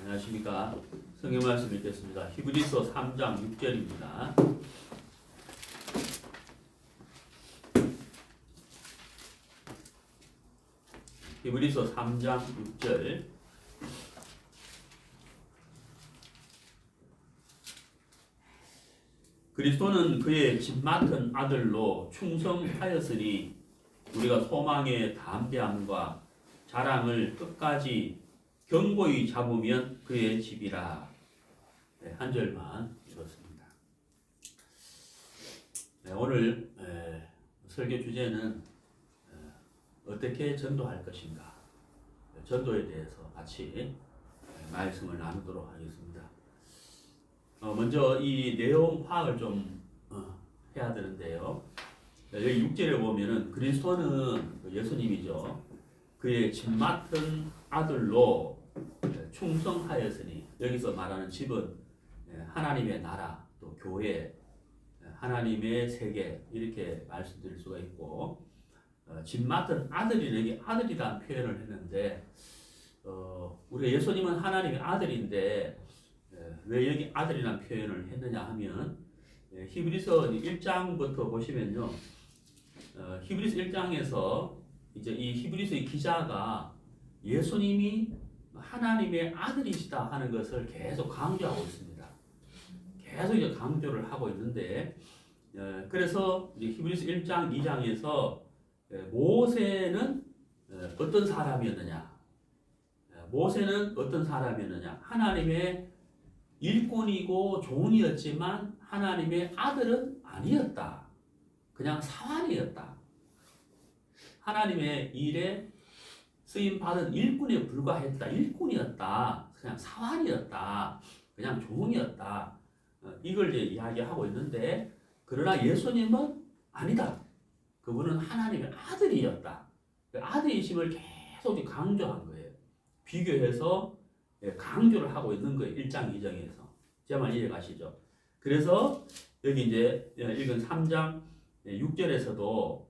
안녕하십니까. 성경 말씀 읽겠습니다. 히브리서 3장 6절입니다. 히브리서 3장 6절. 그리스도는 그의 집 맡은 아들로 충성하였으니 우리가 소망의 담대함과 자랑을 끝까지 견고히 잡으면 그의 집이라. 네, 한 절만 읽었습니다. 네, 오늘 설교 주제는 어떻게 전도할 것인가, 전도에 대해서 같이 말씀을 나누도록 하겠습니다. 먼저 이 내용 파악을 좀 해야 되는데요. 여기 6절에 보면은 그리스도는 예수님이죠. 그의 집 맡은 아들로 충성하였으니, 여기서 말하는 집은 하나님의 나라, 또 교회, 하나님의 세계, 이렇게 말씀드릴 수가 있고, 집 맡은 아들이, 여기 아들이라는 표현을 했는데, 우리가 예수님은 하나님의 아들인데 왜 여기 아들이라는 표현을 했느냐 하면, 히브리서 1장부터 보시면요, 히브리서 1장에서 이제 이 히브리서의 기자가 예수님이 하나님의 아들이시다 하는 것을 계속 강조하고 있습니다. 계속 이제 강조를 하고 있는데, 그래서 이제 히브리서 1장, 2장에서 모세는 어떤 사람이었느냐? 모세는 어떤 사람이었느냐? 하나님의 일꾼이고 종이었지만 하나님의 아들은 아니었다. 그냥 사환이었다. 하나님의 일에 쓰임 받은 일꾼에 불과했다. 일꾼이었다. 그냥 사환이었다. 그냥 종이었다. 이걸 이제 이야기하고 있는데, 그러나 예수님은 아니다. 그분은 하나님의 아들이었다. 그 아들이심을 계속 강조한 거예요. 비교해서 강조를 하고 있는 거예요. 1장, 2장에서. 제 말 이해가시죠? 그래서 여기 이제 읽은 3장 6절에서도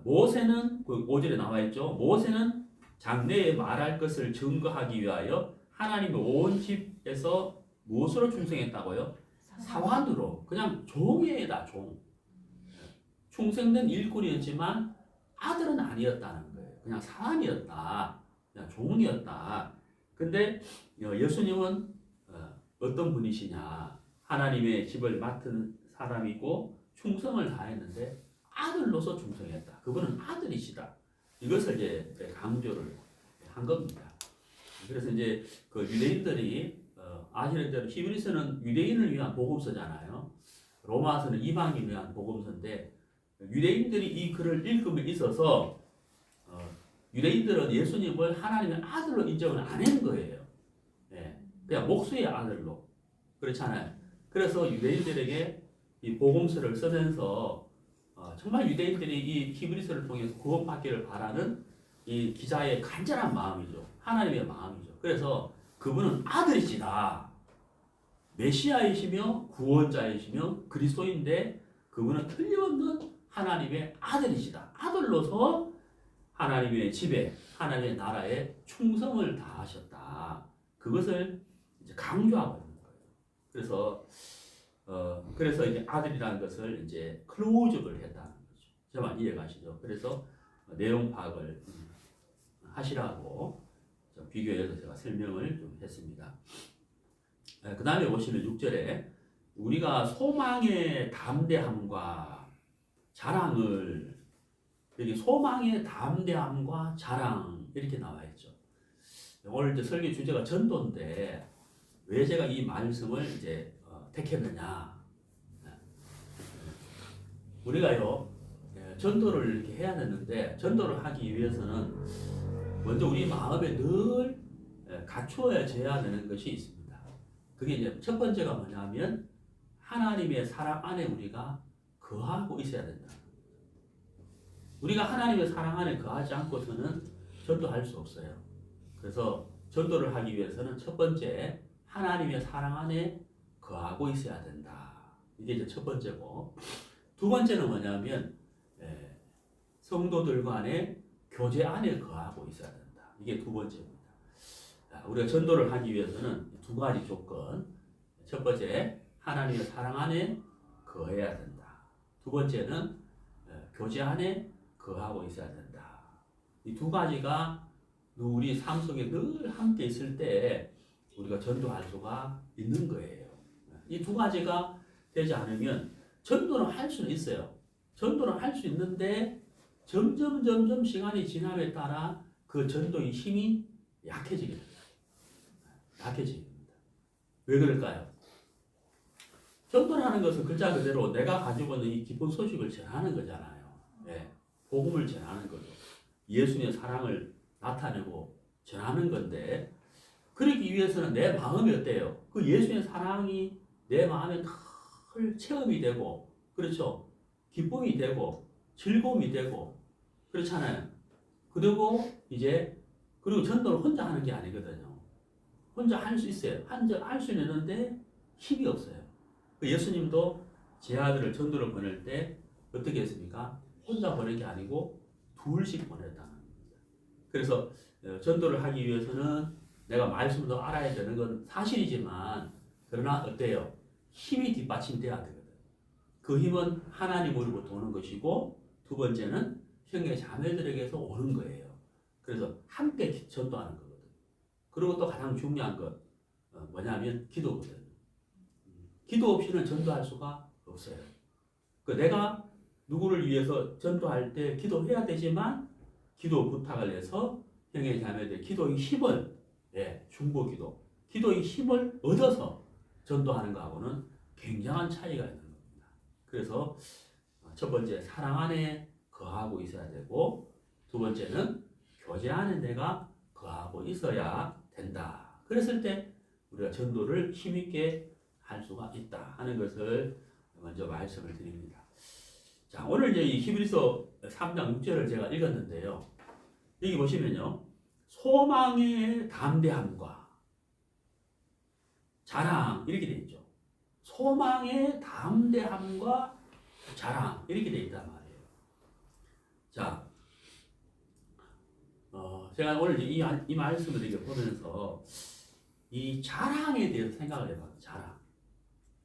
모세는, 그 5절에 나와 있죠. 모세는 장래에 말할 것을 증거하기 위하여 하나님의 온 집에서 무엇으로 충성했다고요? 사환으로. 그냥 종이다, 종. 충성된 일꾼이었지만 아들은 아니었다는 거예요. 그냥 사환이었다. 그냥 종이었다. 근데 예수님은 어떤 분이시냐? 하나님의 집을 맡은 사람이고 충성을 다했는데 아들로서 충성했다. 그분은 아들이시다. 이것을 이제 강조를 한 겁니다. 그래서 이제 그 유대인들이 아시는 대로 히브리서는 유대인을 위한 복음서잖아요. 로마서는 이방인을 위한 복음서인데, 유대인들이 이 글을 읽음에 있어서 유대인들은 예수님을 하나님의 아들로 인정을 안 한 거예요. 그냥 목수의 아들로. 그렇잖아요. 그래서 유대인들에게 이 복음서를 쓰면서 정말 유대인들이 이 히브리서를 통해서 구원받기를 바라는 이 기자의 간절한 마음이죠. 하나님의 마음이죠. 그래서 그분은 아들이시다. 메시아이시며 구원자이시며 그리스도인데, 그분은 틀림없는 하나님의 아들이시다. 아들로서 하나님의 집에, 하나님의 나라에 충성을 다하셨다. 그것을 이제 강조하고 있는 거예요. 그래서 이제 아들이라는 것을 이제 클로즈업을 했다는 거죠. 정말 이해가시죠? 그래서 내용 파악을 하시라고 비교해서 제가 설명을 좀 했습니다. 그 다음에 보시면 6절에 우리가 소망의 담대함과 자랑을, 여기 소망의 담대함과 자랑 이렇게 나와 있죠. 오늘 이제 설교 주제가 전도인데 왜 제가 이 말씀을 이제 택했느냐? 우리가요, 전도를 이렇게 해야 되는데, 전도를 하기 위해서는 먼저 우리 마음에 늘 갖추어져야 되는 것이 있습니다. 그게 이제 첫 번째가 뭐냐면 하나님의 사랑 안에 우리가 거하고 있어야 된다. 우리가 하나님의 사랑 안에 거하지 않고서는 전도할 수 없어요. 그래서 전도를 하기 위해서는 첫 번째, 하나님의 사랑 안에 거하고 있어야 된다. 이게 이제 첫 번째고, 두 번째는 뭐냐면 성도들 간의 교제 안에 거하고 있어야 된다. 이게 두 번째입니다. 우리가 전도를 하기 위해서는 두 가지 조건. 첫 번째, 하나님의 사랑 안에 거해야 된다. 두 번째는 교제 안에 거하고 있어야 된다. 이 두 가지가 우리 삶 속에 늘 함께 있을 때 우리가 전도할 수가 있는 거예요. 이 두 가지가 되지 않으면 전도는 할 수는 있어요. 전도는 할 수 있는데 점점 시간이 지남에 따라 그 전도의 힘이 약해지게 됩니다. 약해지게 됩니다. 왜 그럴까요? 전도를 하는 것은 글자 그대로 내가 가지고 있는 이 기쁜 소식을 전하는 거잖아요. 네. 복음을 전하는 거죠. 예수님의 사랑을 나타내고 전하는 건데, 그러기 위해서는 내 마음이 어때요? 그 예수님의 사랑이 내 마음에 늘 체험이 되고, 그렇죠? 기쁨이 되고, 즐거움이 되고, 그렇잖아요. 그리고 전도를 혼자 하는 게 아니거든요. 혼자 할 수 있어요. 할 수 있는데 힘이 없어요. 예수님도 제 아들을 전도를 보낼 때 어떻게 했습니까? 혼자 보낸 게 아니고 둘씩 보냈다는 겁니다. 그래서 전도를 하기 위해서는 내가 말씀도 알아야 되는 건 사실이지만, 그러나 어때요? 힘이 뒷받침돼야 되거든. 그 힘은 하나님으로부터 오는 것이고, 두 번째는 형제 자매들에게서 오는 거예요. 그래서 함께 전도하는 거거든. 그리고 또 가장 중요한 것 뭐냐면 기도거든. 기도 없이는 전도할 수가 없어요. 내가 누구를 위해서 전도할 때 기도해야 되지만, 기도 부탁을 해서 형제 자매들 기도의 힘을, 중보기도, 기도의 힘을 얻어서 전도하는 것하고는 굉장한 차이가 있는 겁니다. 그래서 첫 번째, 사랑 안에 거하고 있어야 되고, 두 번째는 교제 안에 내가 거하고 있어야 된다. 그랬을 때 우리가 전도를 힘있게 할 수가 있다 하는 것을 먼저 말씀을 드립니다. 자, 오늘 이제 이 히브리서 3장 6절을 제가 읽었는데요. 여기 보시면요. 소망의 담대함과 자랑 이렇게 되어 있죠. 소망의 담대함과 자랑 이렇게 되어 있단 말이에요. 자, 제가 오늘 이 말씀을 이렇게 보면서 이 자랑에 대해서 생각을 해봐요. 자랑.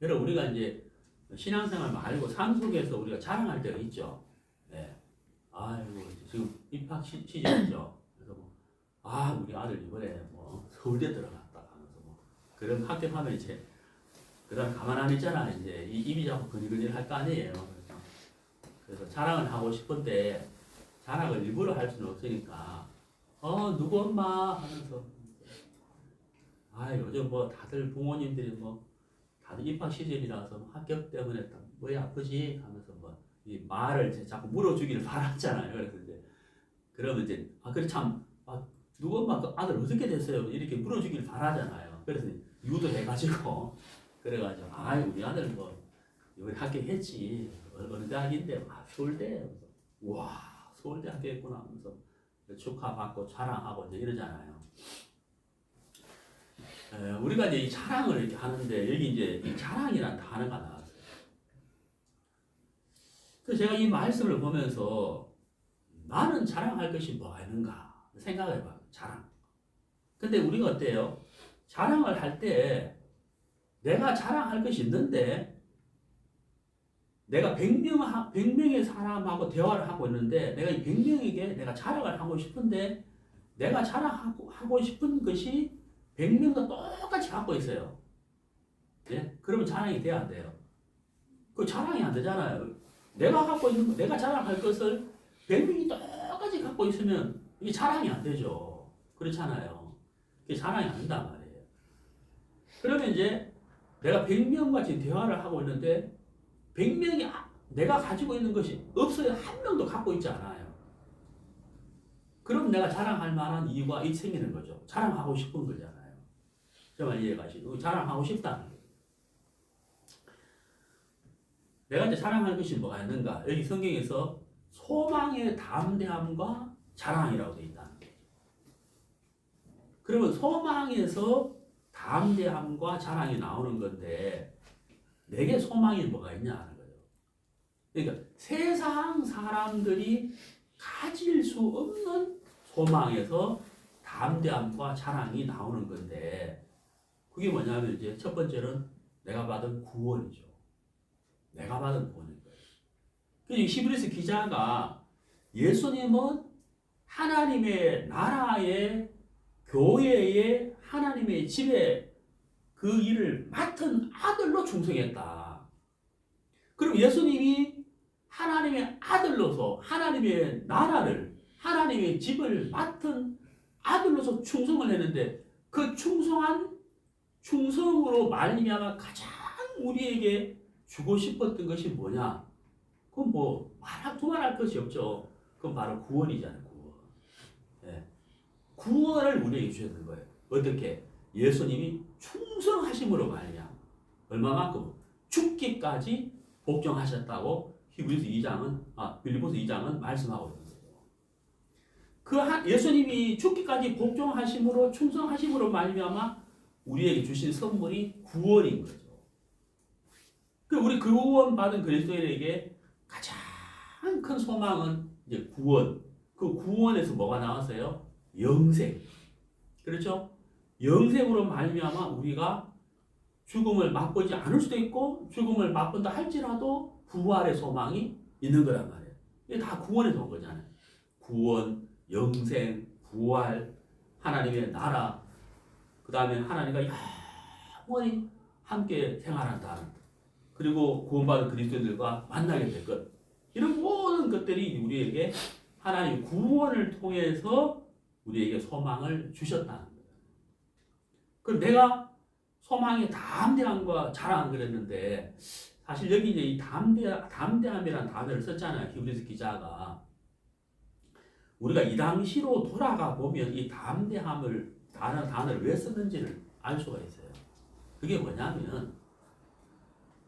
여러분, 우리가 이제 신앙생활 말고 삶 속에서 우리가 자랑할 때가 있죠. 네. 아이고, 지금 입학 시즌이죠. 그래서 우리 아들 이번에 서울대 들어갔다 하면서 그런 합격하면 이제 그다음 가만 안 있잖아. 이제 이 입이 자꾸 근질근질 할 거 아니에요. 그래서 자랑을 하고 싶은데 자랑을 일부러 할 수는 없으니까 누구 엄마 하면서 요즘 다들 부모님들이 다들 입학 시즌이라서 합격 때문에 뭐야 아프지 하면서 이 말을 자꾸 물어주기를 바랐잖아요. 그래서 이제 그러면 이제 그래 참 누구 엄마 그 아들 어떻게 됐어요? 이렇게 물어주기를 바라잖아요. 그래서 유도해가지고 그래가지고 우리 아들 이번에 합격했지. 어느 대학인데 서울대. 와 서울대 합격했구나 하면서 축하받고 자랑하고 이제 이러잖아요. 우리가 이제 이 자랑을 이렇게 하는데 여기 이제 이 자랑이라는 단어가 나왔어요. 그래서 제가 이 말씀을 보면서 나는 자랑할 것이 뭐가 있는가 생각을 해봐요. 자랑. 근데 우리가 어때요? 자랑을 할 때 내가 자랑할 것이 있는데 내가 100명의 사람하고 대화를 하고 있는데 내가 이 100명에게 내가 자랑을 하고 싶은데 내가 자랑하고 싶은 것이 100명과 똑같이 갖고 있어요. 예? 그러면 자랑이 돼야 안 돼요? 그 자랑이 안 되잖아요. 내가 갖고 있는 거, 내가 자랑할 것을 100명이 똑같이 갖고 있으면 이게 자랑이 안 되죠. 그렇잖아요. 그게 자랑이 안 된단 말이에요. 그러면 이제 내가 100명과 지금 대화를 하고 있는데 100명이 내가 가지고 있는 것이 없어요. 한 명도 갖고 있지 않아요. 그럼 내가 자랑할 만한 이유가 생기는 거죠. 자랑하고 싶은 거잖아요. 정말 이해가시죠? 자랑하고 싶다는 거예요. 내가 이제 자랑할 것이 뭐가 있는가? 여기 성경에서 소망의 담대함과 자랑이라고 되어 있다는 거예요. 그러면 소망에서 담대함과 자랑이 나오는 건데 내게 소망이 뭐가 있냐 하는 거죠. 그러니까 세상 사람들이 가질 수 없는 소망에서 담대함과 자랑이 나오는 건데 그게 뭐냐면 이제 첫 번째는 내가 받은 구원이죠. 내가 받은 구원인 거예요. 그래서 히브리서 기자가 예수님은 하나님의 나라의 교회의 하나님의 집에 그 일을 맡은 아들로 충성했다. 그럼 예수님이 하나님의 아들로서 하나님의 나라를 하나님의 집을 맡은 아들로서 충성을 했는데 그 충성으로 말미암아 가장 우리에게 주고 싶었던 것이 뭐냐? 그건 뭐 두말할 것이 없죠. 그건 바로 구원이잖아요. 구원. 예. 구원을 우리에게 주셨는 거예요. 어떻게? 예수님이 충성하심으로 말이야. 얼마만큼? 죽기까지 복종하셨다고 빌립보서 2장은 말씀하고 있는 거예요. 예수님이 죽기까지 복종하심으로 충성하심으로 말미암아 우리에게 주신 선물이 구원인 거죠. 우리 구원 받은 그리스도인에게 가장 큰 소망은 이제 구원. 그 구원에서 뭐가 나왔어요? 영생. 그렇죠? 영생으로 말미암아 우리가 죽음을 맛보지 않을 수도 있고 죽음을 맛본다 할지라도 부활의 소망이 있는 거란 말이에요. 이게 다 구원에서 온 거잖아요. 구원, 영생, 부활, 하나님의 나라, 그 다음에 하나님과 영원히 함께 생활한다. 그리고 구원받은 그리스도인들과 만나게 될 것. 이런 모든 것들이 우리에게 하나님의 구원을 통해서 우리에게 소망을 주셨다는 거예요. 그럼 내가 소망의 담대함과 자랑 그랬는데 사실 여기 이제 이 담대함이라는 단어를 썼잖아요. 히브리서 기자가. 우리가 이 당시로 돌아가 보면 이 담대함을 단어를 왜 썼는지를 알 수가 있어요. 그게 뭐냐면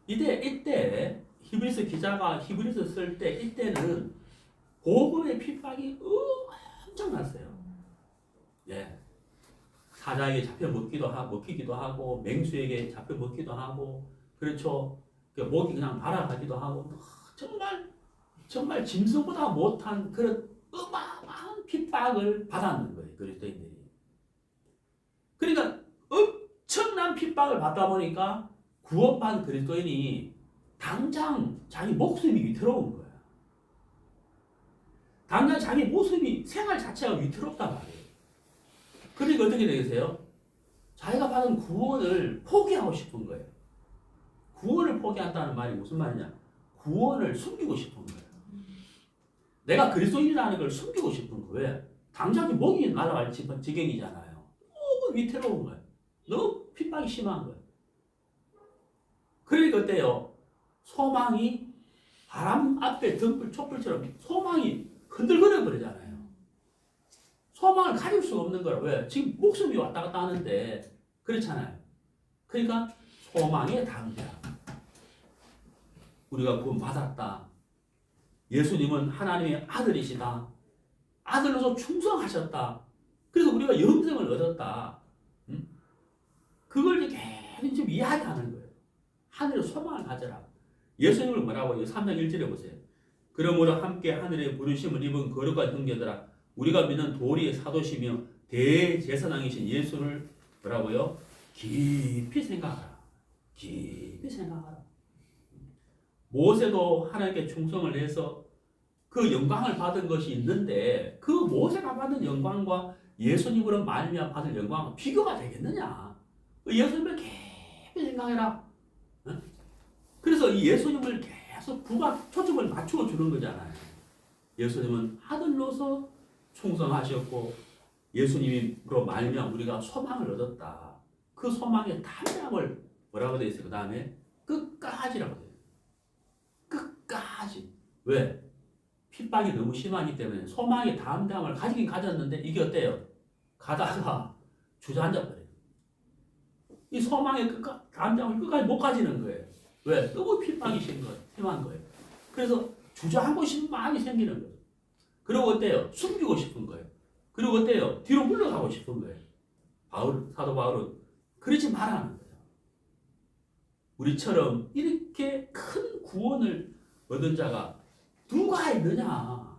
이때 히브리서 기자가 히브리서 쓸 때 이때는 복음의 핍박이 엄청났어요. 예. 사자에게 잡혀 먹히기도 하고 맹수에게 잡혀 먹기도 하고 그렇죠. 목이 그냥 날아가기도 하고 정말 짐승보다 못한 그런 어마어마한 핍박을 받았는 거예요. 그리스도인들이. 그러니까 엄청난 핍박을 받다 보니까 구원받은 그리스도인이 당장 자기 목숨이 위태로운 거야. 당장 자기 모습이 생활 자체가 위태롭단 말이에요. 그러니까 어떻게 되겠어요? 자기가 받은 구원을 포기하고 싶은 거예요. 구원을 포기한다는 말이 무슨 말이냐? 구원을 숨기고 싶은 거예요. 내가 그리스도인이라는 걸 숨기고 싶은 거예요. 왜? 당장이 목이 날아갈 지경이잖아요. 너무 위태로운 거예요. 너무 핍박이 심한 거예요. 그러니까 어때요? 소망이 바람 앞에 등불 촛불처럼 소망이 흔들거려 버리잖아요. 소망을 가질 수가 없는 거라. 왜? 지금 목숨이 왔다 갔다 하는데 그렇잖아요. 그러니까 소망의 담대함. 우리가 구원 받았다. 예수님은 하나님의 아들이시다. 아들로서 충성하셨다. 그래서 우리가 영생을 얻었다. 그걸 계속 지금 이야기하는 거예요. 하늘의 소망을 가져라. 예수님을 뭐라고 해요? 3장 1절에 보세요. 그러므로 함께 하늘의 부르심을 입은 거룩한 형제들아 우리가 믿는 도리의 사도시며 대제사장이신 예수를 뭐라고요? 깊이 생각하라. 깊이 생각하라. 모세도 하나님께 충성을 해서 그 영광을 받은 것이 있는데 그 모세가 받은 영광과 예수님으로 말미암아 받은 영광은 비교가 되겠느냐? 예수님을 깊이 생각해라. 그래서 이 예수님을 계속 초점을 맞추어 주는 거잖아요. 예수님은 아들로서 충성하셨고 예수님으로 말미암아 우리가 소망을 얻었다. 그 소망의 담대함을 뭐라고 되어 있어요? 그 다음에 끝까지라고 되어 있어요. 끝까지. 왜? 핍박이 너무 심하기 때문에 소망의 담대함을 가지긴 가졌는데 이게 어때요? 가다가 주저앉아 버려요. 이 소망의 담대함을 끝까지 못 가지는 거예요. 왜? 너무 핍박이 심한 거예요. 그래서 주저하고 싶은 마음이 생기는 거예요. 그리고 어때요? 숨기고 싶은 거예요. 그리고 어때요? 뒤로 물러가고 싶은 거예요. 사도 바울은 그러지 말라는 거예요. 우리처럼 이렇게 큰 구원을 얻은 자가 누가 있느냐?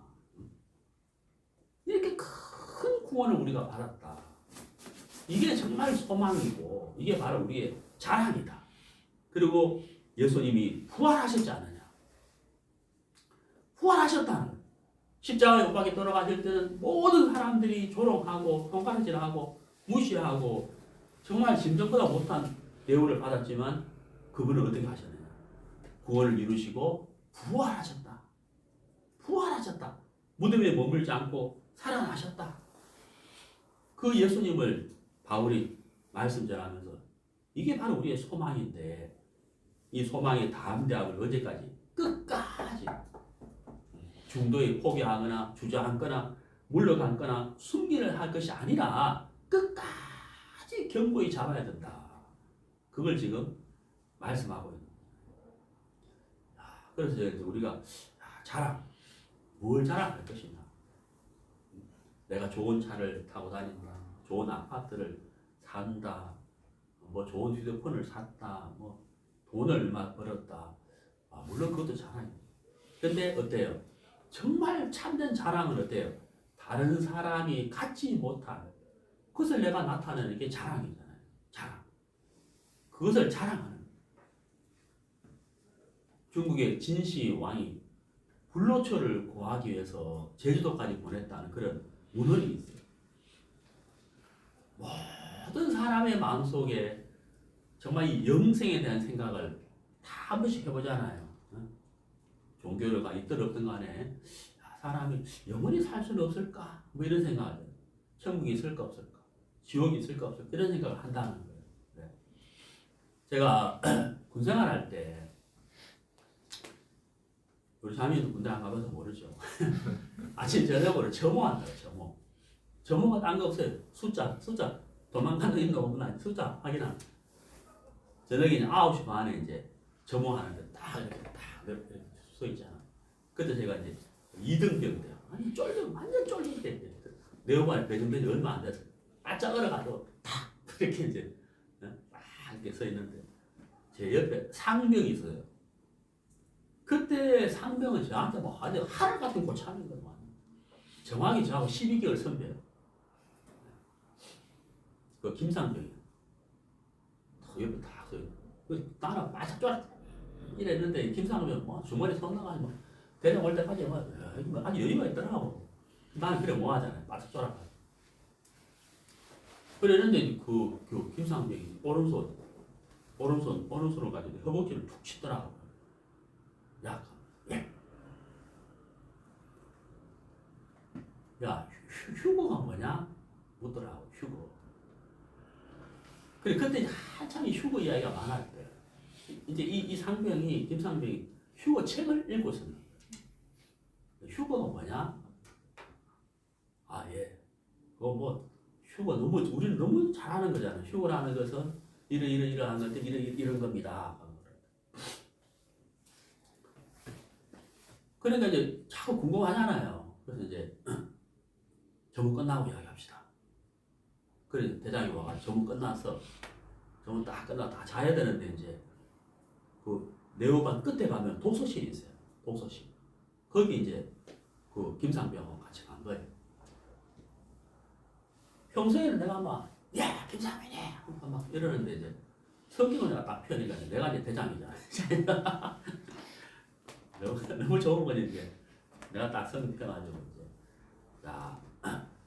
이렇게 큰 구원을 우리가 받았다. 이게 정말 소망이고 이게 바로 우리의 자랑이다. 그리고 예수님이 부활하셨지 않느냐. 부활하셨다는 거예요. 십자가에 못 박혀 돌아가실 때는 모든 사람들이 조롱하고 손가락질하고 무시하고 정말 심정보다 못한 대우를 받았지만 그분은 어떻게 하셨느냐. 구원을 이루시고 부활하셨다. 부활하셨다. 무덤에 머물지 않고 살아나셨다. 그 예수님을 바울이 말씀 전하면서 이게 바로 우리의 소망인데 이 소망의 담대함을 언제까지? 끝까지 중도에 포기하거나 주저앉거나 물러가거나 숨기를 할 것이 아니라 끝까지 견고히 잡아야 된다. 그걸 지금 말씀하고 있는 거예요. 그래서 이제 우리가 자랑, 뭘 자랑할 것이냐. 내가 좋은 차를 타고 다닌다. 좋은 아파트를 산다. 뭐 좋은 휴대폰을 샀다. 뭐 돈을 얼마 벌었다. 물론 그것도 자랑입니다. 근데 어때요? 정말 참된 자랑은 어때요? 다른 사람이 갖지 못한 그것을 내가 나타내는 게 자랑이잖아요. 자랑. 그것을 자랑하는. 중국의 진시 왕이 불로초를 구하기 위해서 제주도까지 보냈다는 그런 문헌이 있어요. 모든 사람의 마음속에 정말 이 영생에 대한 생각을 다 한 번씩 해보잖아요. 종교가 있든 없든 간에 사람이 영원히 살 수는 없을까? 뭐 이런 생각을 해요. 천국이 있을까 없을까? 지옥이 있을까 없을까? 이런 생각을 한다는 거예요. 네. 제가 군생활 할 때 우리 자매도 군대 안 가봐서 모르죠. 아침 저녁으로 점호한다고 점호. 점호가 딴 거 없어요. 숫자 도망가는 거 있는 거구나. 숫자 확인하는. 저녁에 9시 반에 이제 점호하는데 딱 이렇게 서 있잖아. 그때 제가 이제 2등병 때요. 아니 완전 쫄릴 때 내후반에 배정된 지 얼마 안 됐어요. 바짝 얼어가지고 탁 이렇게 이제 딱 이렇게 서 있는데 제 옆에 상병이 있어요. 그때 상병은 저한테 뭐 아주 하늘 같은 고참인 거예요. 정확히 저하고 12개월 선배예요. 그 김상병이요. 옆에 딱 서 있고 나랑 바짝 쫄았 이랬는데 김상병 뭐 주머니 손 나가지고 데려올 때까지 뭐 아주 여유가 있더라고. 나는 그래 뭐 하잖아요. 바짝 쫄아가지고. 그랬는데 그 김상병이 오른손을 가지고 허벅지를 툭 치더라고. 야, 야, 휴거가 뭐냐? 묻더라고, 휴거. 그래, 그때 한참 이 휴거 이야기가 많았을 때, 이제 이 김상병이 휴거 책을 읽고 있었는데, 휴거가 뭐냐? 예. 그거 뭐, 우리는 너무 잘하는 거잖아. 휴거라는 것은 이러한 건데, 이런 겁니다. 그러니까 이제 자꾸 궁금하잖아요. 그래서 이제 점은 끝나고 이야기합시다. 그래 대장이 와가지고 점은 끝나서 점은 딱 끝나고 다 자야 되는데 이제 그 네오반 끝에 가면 독서실이 있어요. 독서실. 거기 이제 그 김상병하고 같이 간 거예요. 평소에는 내가 막 야 김상병이 막 이러는데 이제 성격은 내가 딱 펴니까 내가 이제 대장이잖아. 너무 좋은 거지 이제 내가 딱 성격해가지고 이제 자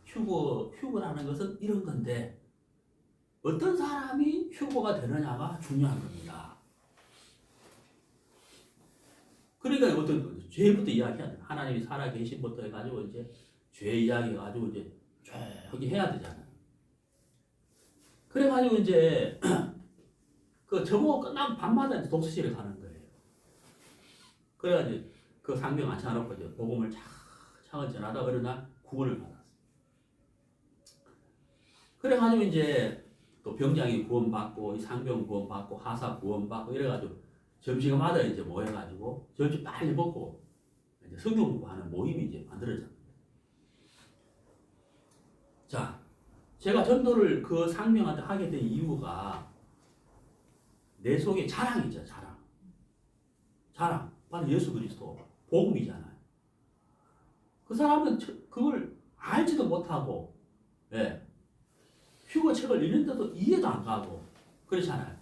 휴거라는 것은 이런 건데 어떤 사람이 휴거가 되느냐가 중요한 겁니다. 그러니까 어떤 죄부터 이야기하는 하나님이 살아 계신부터 해가지고 이제 죄 이야기 해가지고 이제 저기 해야 되잖아요. 그래가지고 이제 그 점호 끝나면 밤마다 이제 독서실에 가는 거예요. 그래가지고 그 상병 앉혀놓고 이제 복음을 차근 전하다 어느 날 구원을 받았어요. 그래가지고 이제 또 병장이 구원받고 이 상병 구원받고 하사 구원받고 이래가지고 점심마다 이제 모여가지고 점심 빨리 먹고 이제 성경 공부하는 모임이 이제 만들어졌습니다. 자, 제가 전도를 그 상병한테 하게 된 이유가 내 속에 자랑이죠, 자랑. 바로 예수 그리스도 복음이잖아요. 그 사람은 그걸 알지도 못하고, 예. 휴거책을 읽는데도 이해도 안 가고 그렇잖아요.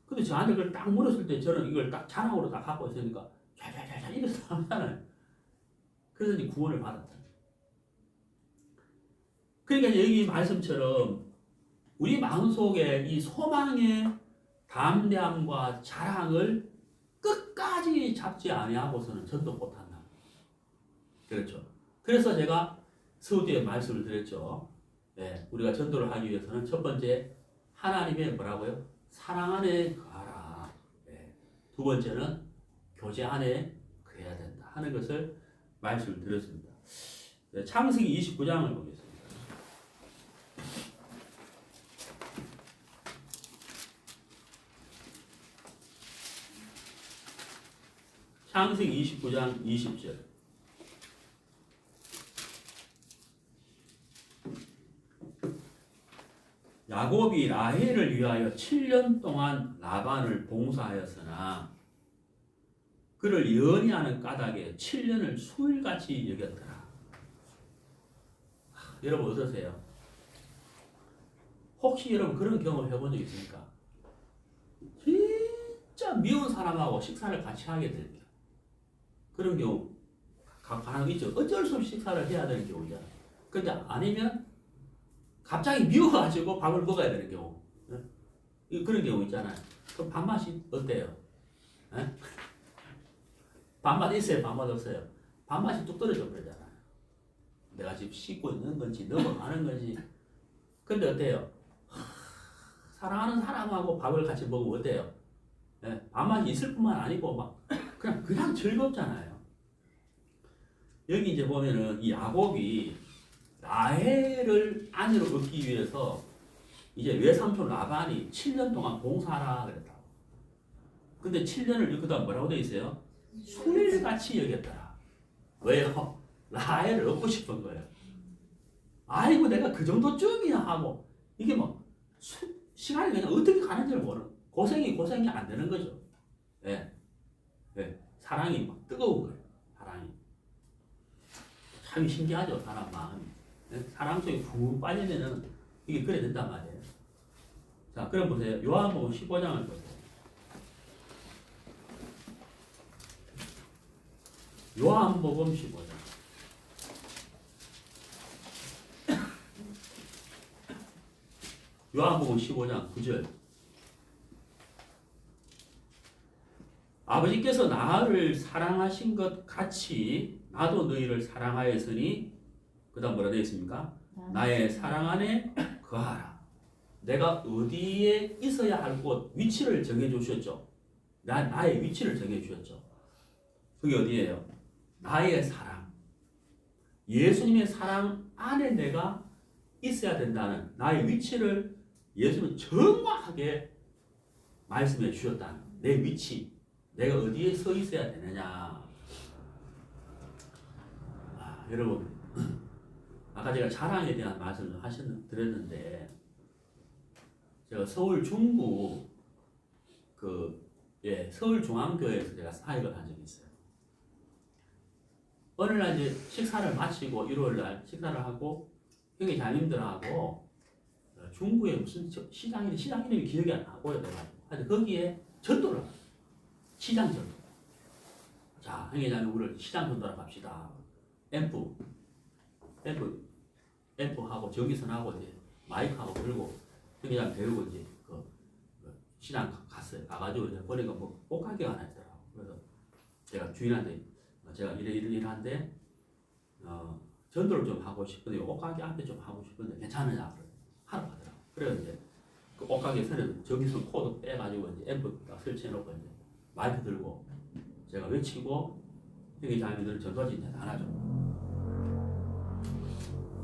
근데 저한테 그걸 딱 물었을 때 저는 이걸 딱 자랑으로 딱 갖고 있으니까 잘 이래서 하잖아요. 그래서 이제 구원을 받았다. 그러니까 여기 말씀처럼 우리 마음속에 이 소망의 담대함과 자랑을 끝까지 잡지 아니하고서는 전도 못한다. 그렇죠. 그래서 제가 서두에 말씀을 드렸죠. 네, 우리가 전도를 하기 위해서는 첫 번째 하나님의 뭐라고요? 사랑 안에 거하라. 네. 두 번째는 교제 안에 거해야 된다 하는 것을 말씀을 드렸습니다. 네, 창세기 29장을 보겠습니다. 창세기 29장 20절. 야곱이 라헬을 위하여 7년 동안 라반을 봉사하였으나 그를 연애하는 까닭에 7년을 수일같이 여겼더라. 여러분 어떠세요? 혹시 여러분 그런 경험 해본 적 있습니까? 진짜 미운 사람하고 식사를 같이 하게 될 때. 그런 경우 간혹 있죠. 어쩔 수 없이 식사를 해야 되는 경우잖아요. 근데 아니면 갑자기 미워가지고 밥을 먹어야 되는 경우. 그런 경우 있잖아요. 그럼 밥맛이 어때요? 밥맛 있어요? 밥맛 없어요? 밥맛이 뚝 떨어져 버리잖아요. 내가 지금 씻고 있는 건지 넘어가는 건지. 근데 어때요? 사랑하는 사람하고 밥을 같이 먹으면 어때요? 밥맛이 있을 뿐만 아니고 막 그냥 즐겁잖아요. 여기 이제 보면은 이 야곱이 라헬을 아내로 얻기 위해서 이제 외삼촌 라반이 7년 동안 봉사하라 그랬다고. 근데 7년을 그 다음 뭐라고 돼 있어요? 수일같이 여겼더라. 왜요? 라헬을 얻고 싶은 거예요. 아이고 내가 그 정도쯤이야 하고 이게 뭐 시간이 그냥 어떻게 가는지를 모르는 고생이 안 되는 거죠. 예. 예. 사랑이 막 뜨거운 거예요. 사랑이. 참 신기하죠. 사람 마음이. 예? 사랑 속에 푹 빠지면은 이게 그래 된단 말이에요. 자, 그럼 보세요. 요한복음 15장을 보세요. 요한복음 15장. 요한복음 15장 9절. 아버지께서 나를 사랑하신 것 같이 나도 너희를 사랑하였으니 그 다음 뭐라 되어 있습니까? 나의 사랑 안에 거하라. 내가 어디에 있어야 할 곳 위치를 정해 주셨죠. 나의 위치를 정해 주셨죠. 그게 어디예요? 나의 사랑. 예수님의 사랑 안에 내가 있어야 된다는 나의 위치를 예수님은 정확하게 말씀해 주셨다는 내 위치. 내가 어디에 서 있어야 되느냐. 여러분 아까 제가 자랑에 대한 말씀을 드렸는데 제가 서울 중구 서울 중앙교회에서 제가 사역을 한 적이 있어요. 어느 날 이제 식사를 마치고 일요일 날 식사를 하고 형님 자님들하고 중구에 무슨 시장 이름이 기억이 안 나고요. 내가 거기에 전도를 하고 시장 전도. 자, 형님 우리 시장 전도를 갑시다. 앰프하고 전기선하고 이제 마이크하고 들고 형님 데리고 이제 그 시장 갔어요. 가가지고 이제 보니까 뭐 옷가게가 하나 있더라고. 그래서 제가 주인한테 제가 이러한데 전도를 좀 하고 싶은데 옷가게 앞에 좀 하고 싶은데 괜찮으냐? 하러 가더라고. 그래서 이제 그 옷가게 선에 전기선 코드 빼가지고 이제 앰프 딱 설치해놓고 이제 마이크 들고 제가 외치고 형님 자매들은 전도하지 안 하죠.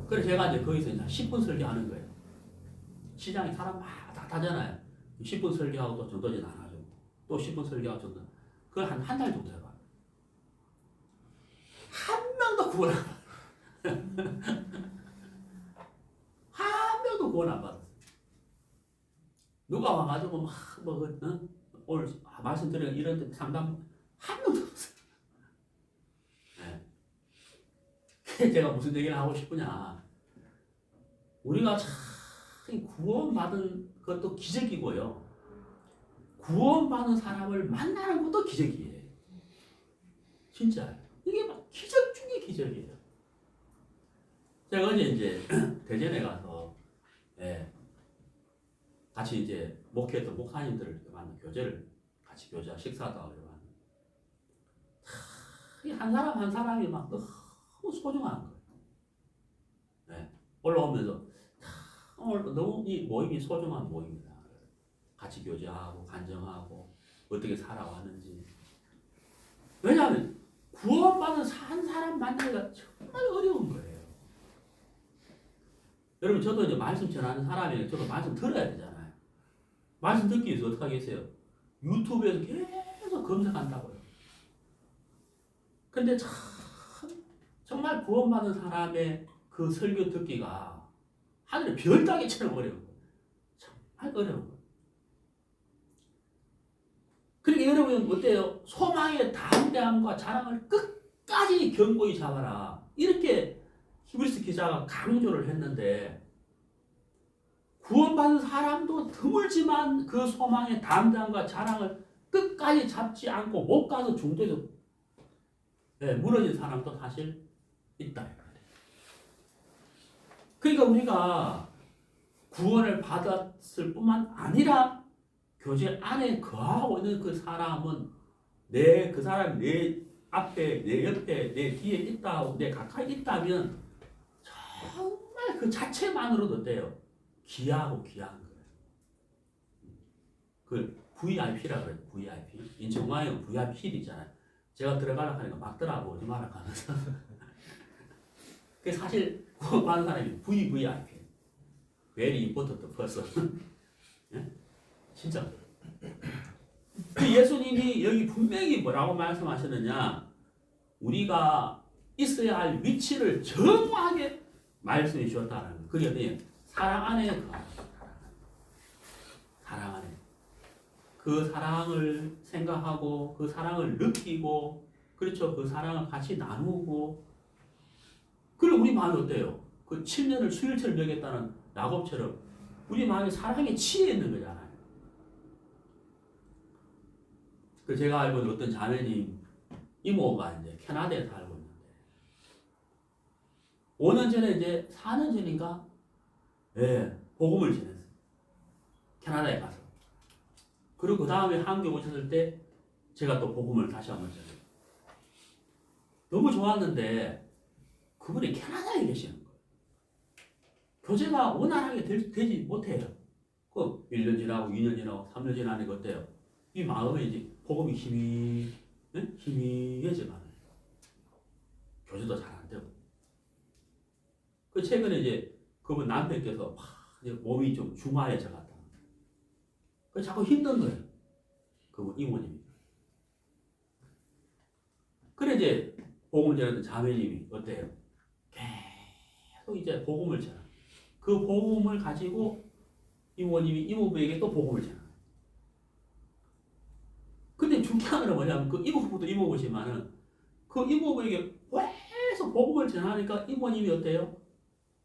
그래서 제가 이제 거기서 이제 10분 설교하는 거예요. 시장에 사람 막 다 타잖아요. 10분 설교하고 또 전도진 안 하죠. 또 10분 설교하고 전도. 그걸 한 달 정도 해봐요. 한 명도 구원 안 받았어요. 한 명도 구원 안 받았어요. 누가 와가지고 오늘 말씀드리는 이런 상담 한 명도 없어요. 네. 제가 무슨 얘기를 하고 싶으냐. 우리가 참 구원받은 것도 기적이고요. 구원받은 사람을 만나는 것도 기적이에요. 진짜 이게 막 기적 중에 기적이에요. 제가 어제 이제 대전에 가서 같이 이제 목회했던 목사님들을 만나 교제를 같이 교제 식사도 하고 한 사람 한 사람이 막 너무 소중한 거예요. 올라오면서 오늘 너무 이 모임이 소중한 모임이다. 같이 교제하고 간정하고 어떻게 살아왔는지. 왜냐하면 구원받은 한 사람 만나기가 정말 어려운 거예요. 여러분 저도 이제 말씀 전하는 사람이에요. 저도 말씀 들어야 되잖아요. 말씀 듣기 위해서 어떻게 하겠어요? 유튜브에서 계속 검색한다고요. 근데 참 정말 구원받은 사람의 그 설교 듣기가 하늘의 별 따기처럼 어려운 거예요. 정말 어려운 거예요. 그러니까 여러분 어때요? 소망의 담대함과 자랑을 끝까지 견고히 잡아라. 이렇게 히브리서 기자가 강조를 했는데 구원받은 사람도 드물지만 그 소망의 담대함과 자랑을 끝까지 잡지 않고 못 가서 중도에서 무너진 사람도 사실 있다. 그러니까 우리가 구원을 받았을 뿐만 아니라 교제 안에 거하고 있는 그 사람은 그 사람이 내 앞에, 내 옆에, 내 뒤에 있다, 내 가까이 있다면 정말 그 자체만으로도 어때요? 귀하고 귀한 거예요. 그 VIP라고 그래요. VIP. 인천공항에 VIP실이 있잖아요. 제가 들어가려고 하니까 막더라고. 어디 말할까 하면서. 그 사실 구원받은 사람이 VVIP. Very important person. 진짜. 그 예수님이 여기 분명히 뭐라고 말씀하셨느냐? 우리가 있어야 할 위치를 정확하게 말씀해 주셨다는 거예요. 그게 어디예요? 사랑 안에 거하라. 사랑 안에. 그 사랑을 생각하고 그 사랑을 느끼고 그렇죠. 그 사랑을 같이 나누고 그리고 우리 마음이 어때요? 그 7년을 수일처럼 여겼다는 야곱처럼 우리 마음이 사랑에 취해 있는 거잖아요. 그 제가 알고 있는 어떤 자매님 이모가 이제 캐나다에 살고 있는데 5년 전에 이제 4년 전인가 복음을 전했어요. 캐나다에 가서. 그리고 그 다음에 한국에 오셨을 때 제가 또 복음을 다시 한번 전해요. 너무 좋았는데 그분이 캐나다에 계시는 거예요. 교제가 원활하게 되지 못해요. 그 1년 지나고 2년 지나고 3년 지나니까 어때요? 이 마음에 이제 복음이 희미해져가는 교제도 잘 안 되고. 그 최근에 이제 그분 남편께서 이제 몸이 좀 중화해져 갔다. 그 자꾸 힘든 거예요. 그분 이모님이. 그래 이제 복음을 전하던 자매님이 어때요? 계속 이제 복음을 전하. 그 복음을 가지고 이모님이 이모부에게 또 복음을 전하. 근데 중요한 건 뭐냐면 그 이모부도 이모부지만은 그 이모부에게 계속 복음을 전하니까 이모님이 어때요?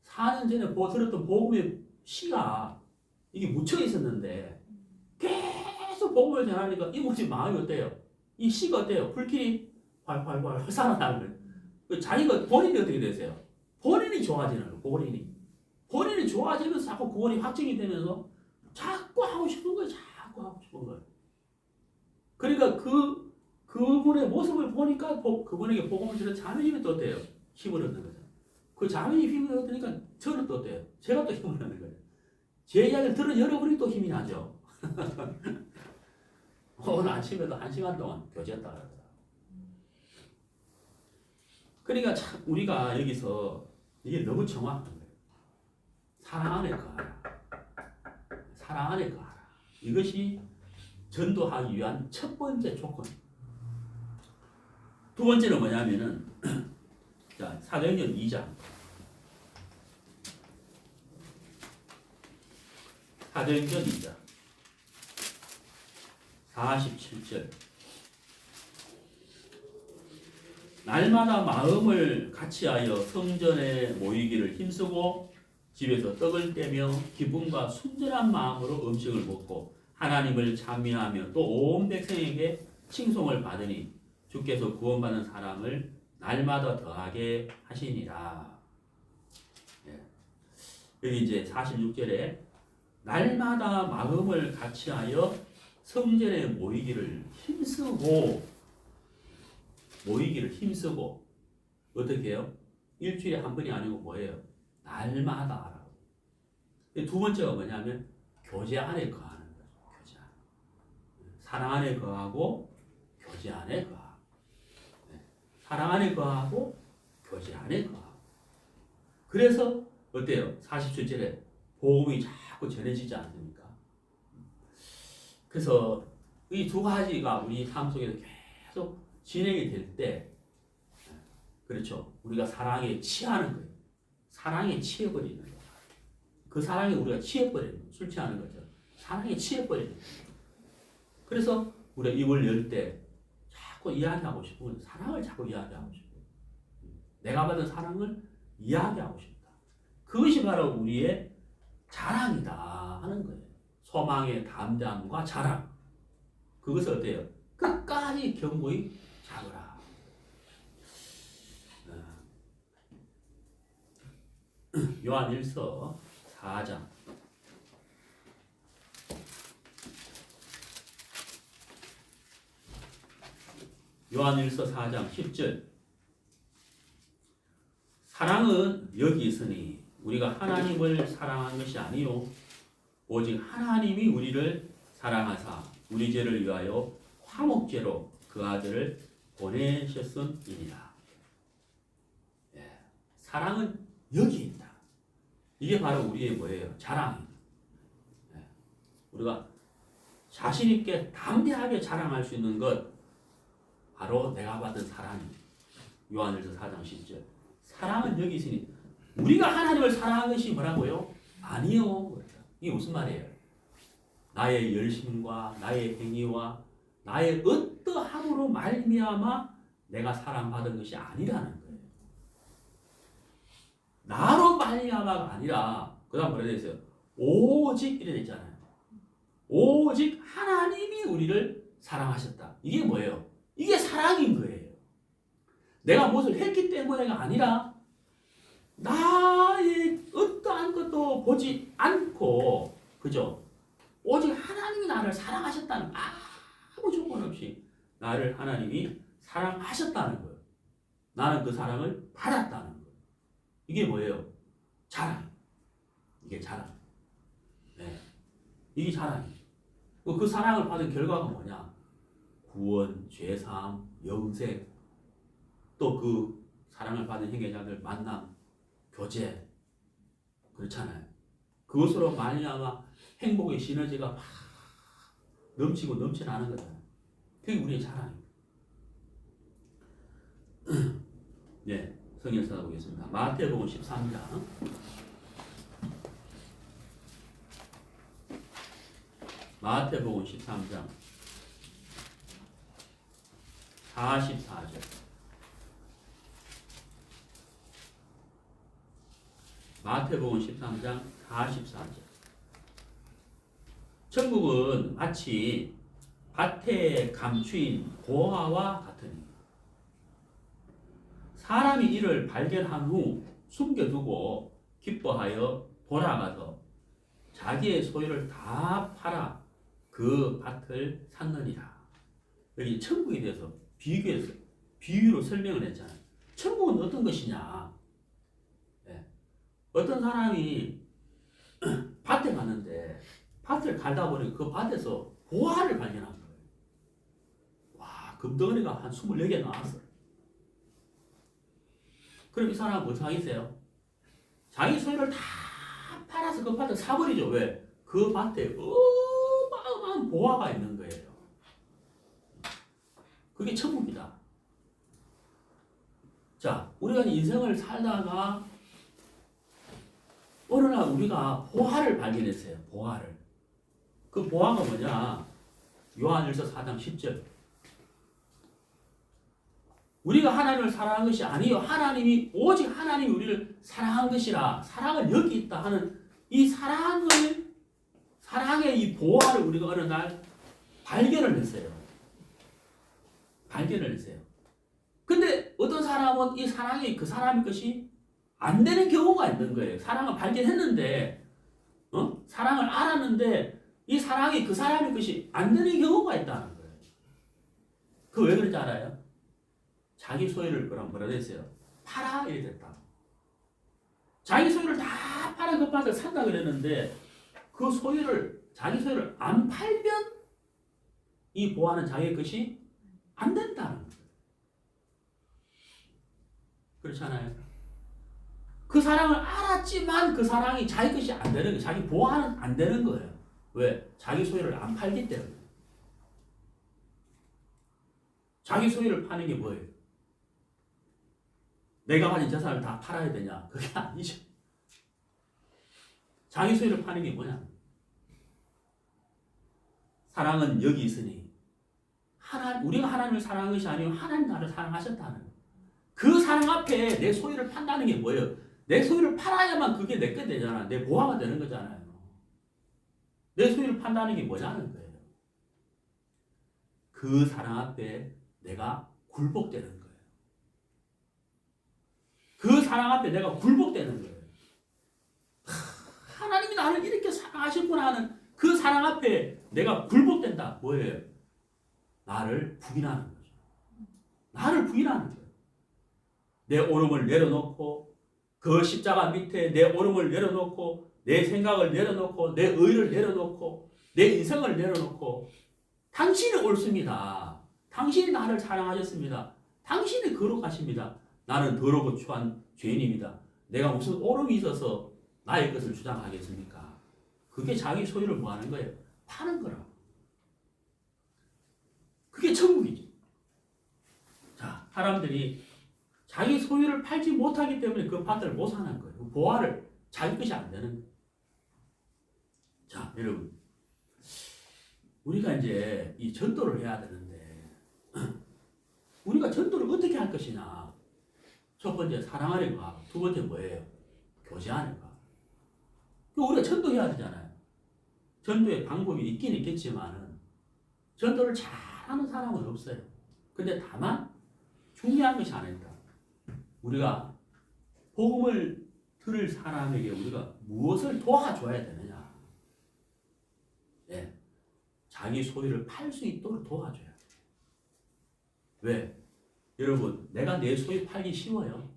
4년 전에 들었던 복음의 씨가 이게 묻혀 있었는데 계속 복음을 전하니까 이모님 마음이 어때요? 이 씨가 어때요? 불길이 활활활 살아나는 거예요. 자기가 본인이 어떻게 되세요? 본인이 좋아지는 거예요. 본인이 좋아지면서 자꾸 구원이 확증이 되면서 자꾸 하고 싶은 거예요. 자꾸 하고 싶은 거예요. 그러니까 그분의 모습을 보니까 그분에게 복음을 전해 자매님이 또 어때요? 힘을 얻는 거죠. 그 자매님이 힘을 얻으니까 저는 또 어때요? 제가 또 힘을 얻는 거예요. 제 이야기를 들은 여러분이 또 힘이 나죠. 오늘 아침에도 1시간 동안 교제했다 그랬어요. 그러니까 참 우리가 여기서 이게 너무 정확한 거예요. 사랑 안에 거하라. 사랑 안에 거하라. 이것이 전도하기 위한 첫 번째 조건. 두 번째는 뭐냐면은 자, 사도행전 2장. 사도행전 2장 47절. 날마다 마음을 같이하여 성전에 모이기를 힘쓰고 집에서 떡을 떼며 기쁨과 순전한 마음으로 음식을 먹고 하나님을 찬미하며 또 온 백성에게 칭송을 받으니 주께서 구원받는 사람을 날마다 더하게 하시니라. 예. 여기 이제 46절에 날마다 마음을 같이하여 성전에 모이기를 힘쓰고 어떻게 해요? 일주일에 한 번이 아니고 뭐예요? 날마다 하라고. 두 번째가 뭐냐면 교제 안에 거하는 거죠. 교제 안에. 사랑 안에 거하고 교제 안에 거하고. 사랑 안에 거하고 교제 안에 거하고. 그래서 어때요? 47절에 복음이 자꾸 전해지지 않습니까? 그래서 이 두 가지가 우리 삶 속에서 계속 진행이 될 때, 그렇죠. 우리가 사랑에 취하는 거예요. 사랑에 취해버리는 거예요. 그 사랑에 우리가 취해버리는 거예요. 술 취하는 거죠. 사랑에 취해버리는 거예요. 그래서 우리가 입을 열 때 자꾸 이야기하고 싶은 사랑을 자꾸 이야기하고 싶어요. 내가 받은 사랑을 이야기하고 싶다. 그것이 바로 우리의 자랑이다 하는 거예요. 소망의 담대함과 자랑. 그것을 어때요? 끝까지 견고히 잡으라. 요한일서 4장. 요한일서 4장 10절. 사랑은 여기 있으니 우리가 하나님을 사랑한 것이 아니요 오직 하나님이 우리를 사랑하사 우리 죄를 위하여 화목제로 그 아들을 보내셨음이니라. 예, 사랑은 여기 있다. 이게 바로 우리의 뭐예요? 자랑입니다. 예, 우리가 자신 있게 담대하게 자랑할 수 있는 것 바로 내가 받은 사랑입니다. 요한일서 4장 10절. 사랑은 여기 있으니 우리가 하나님을 사랑한 것이 뭐라고요? 아니요. 이게 무슨 말이에요? 나의 열심과 나의 행위와 나의 어떠함으로 말미암아 내가 사랑받은 것이 아니라는 거예요. 나로 말미암아가 아니라 그 다음 뭐라 되어 있어요? 오직 이래 있잖아요. 오직 하나님이 우리를 사랑하셨다. 이게 뭐예요? 이게 사랑인 거예요. 내가 무엇을 했기 때문에가 아니라 나의 어떠한 것도 보지 않고 그죠? 오직 하나님이 나를 사랑하셨다는 아무 조건 없이 나를 하나님이 사랑하셨다는 거예요. 나는 그 사랑을 받았다는 거예요. 이게 뭐예요? 자랑. 이게 자랑. 네. 이게 자랑이에요. 그 사랑을 받은 결과가 뭐냐? 구원, 죄사함, 영생, 또 그 사랑을 받은 행위자들 만남, 교제, 그렇잖아요. 그것으로 말미암아 행복의 시너지가 막 넘치고 넘쳐나는 거잖아요. 그게 우리의 자랑입니다. 네, 성경 찾아보겠습니다. 마태복음 13장. 마태복음 13장 44절. 마태복음 13장 44절. 천국은 마치 밭에 감추인 보화와 같으니 사람이 이를 발견한 후 숨겨두고 기뻐하여 돌아가서 자기의 소유를 다 팔아 그 밭을 샀느니라. 여기 천국에 대해서 비유로 설명을 했잖아요. 천국은 어떤 것이냐? 네. 어떤 사람이 밭에 갔는데 밭을 갈다 보니 그 밭에서 보화를 발견한 거예요. 와, 금덩어리가 한 24개 나왔어요. 그럼 이 사람은 뭐 하겠어요? 자기 소유를 다 팔아서 그 밭을 사버리죠. 왜? 그 밭에 어마어마한 보화가 있는 거예요. 그게 천국이다. 자, 우리가 인생을 살다가 어느 날 우리가 보화를 발견했어요. 보화를. 그 보화가 뭐냐? 요한일서 4장 10절. 우리가 하나님을 사랑한 것이 아니요. 하나님이 오직 하나님이 우리를 사랑한 것이라 사랑을 여기 있다 하는 이 사랑의 이 보화를 우리가 어느 날 발견을 했어요. 발견을 했어요. 근데 어떤 사람은 이 사랑이 그 사람의 것이 안 되는 경우가 있는 거예요. 사랑을 발견했는데, 사랑을 알았는데 이 사랑이 그 사람의 것이 안 되는 경우가 있다는 거예요. 그 왜 그런지 알아요? 자기 소유를 그럼 뭐라 됐어요? 팔아 이래 됐다. 자기 소유를 다 팔아 급하게 산다 그랬는데 그 소유를 자기 소유를 안 팔면 이 보화는 자기의 것이 안 된다는 거예요. 그렇잖아요. 그 사랑을 알았지만 그 사랑이 자기 것이 안 되는 거예요. 자기 보화는 안 되는 거예요. 왜? 자기 소유를 안 팔기 때문에. 자기 소유를 파는 게 뭐예요? 내가 가진 재산을 다 팔아야 되냐? 그게 아니죠. 자기 소유를 파는 게 뭐냐? 사랑은 여기 있으니 우리가 하나님을 사랑한 것이 아니고 하나님 나를 사랑하셨다는 거예요. 그 사랑 앞에 내 소유를 판다는 게 뭐예요? 내 소유를 팔아야만 그게 내 게 되잖아. 내 보화가 되는 거잖아요. 내 소유를 판다는 게 뭐냐는 거예요. 그 사랑 앞에 내가 굴복되는 거예요. 그 사랑 앞에 내가 굴복되는 거예요. 하나님이 나를 이렇게 사랑하셨구나 하는 그 사랑 앞에 내가 굴복된다. 뭐예요? 나를 부인하는 거죠. 나를 부인하는 거예요. 내 오름을 내려놓고 그 십자가 밑에 내 오름을 내려놓고 내 생각을 내려놓고 내 의를 내려놓고 내 인생을 내려놓고 당신이 옳습니다. 당신이 나를 사랑하셨습니다. 당신이 거룩하십니다. 나는 더럽고 추한 죄인입니다. 내가 무슨 오름이 있어서 나의 것을 주장하겠습니까? 그게 자기 소유를 뭐 하는 거예요? 파는 거라고. 그게 천국이죠. 자, 사람들이 자기 소유를 팔지 못하기 때문에 그 파트를 못 사는 거예요. 그 보화를 자기 것이 안 되는 거예요. 자, 여러분. 우리가 이제 이 전도를 해야 되는데, 우리가 전도를 어떻게 할 것이냐. 첫 번째, 사랑하는 거. 두 번째, 뭐예요? 교제하는 거. 우리가 전도해야 되잖아요. 전도의 방법이 있긴 있겠지만은, 전도를 잘하는 사람은 없어요. 근데 다만, 중요한 것이 아니다. 우리가 복음을 들을 사람에게 우리가 무엇을 도와줘야 되느냐. 네. 자기 소유를 팔 수 있도록 도와줘야 돼요. 왜? 여러분, 내가 내 소유 팔기 쉬워요?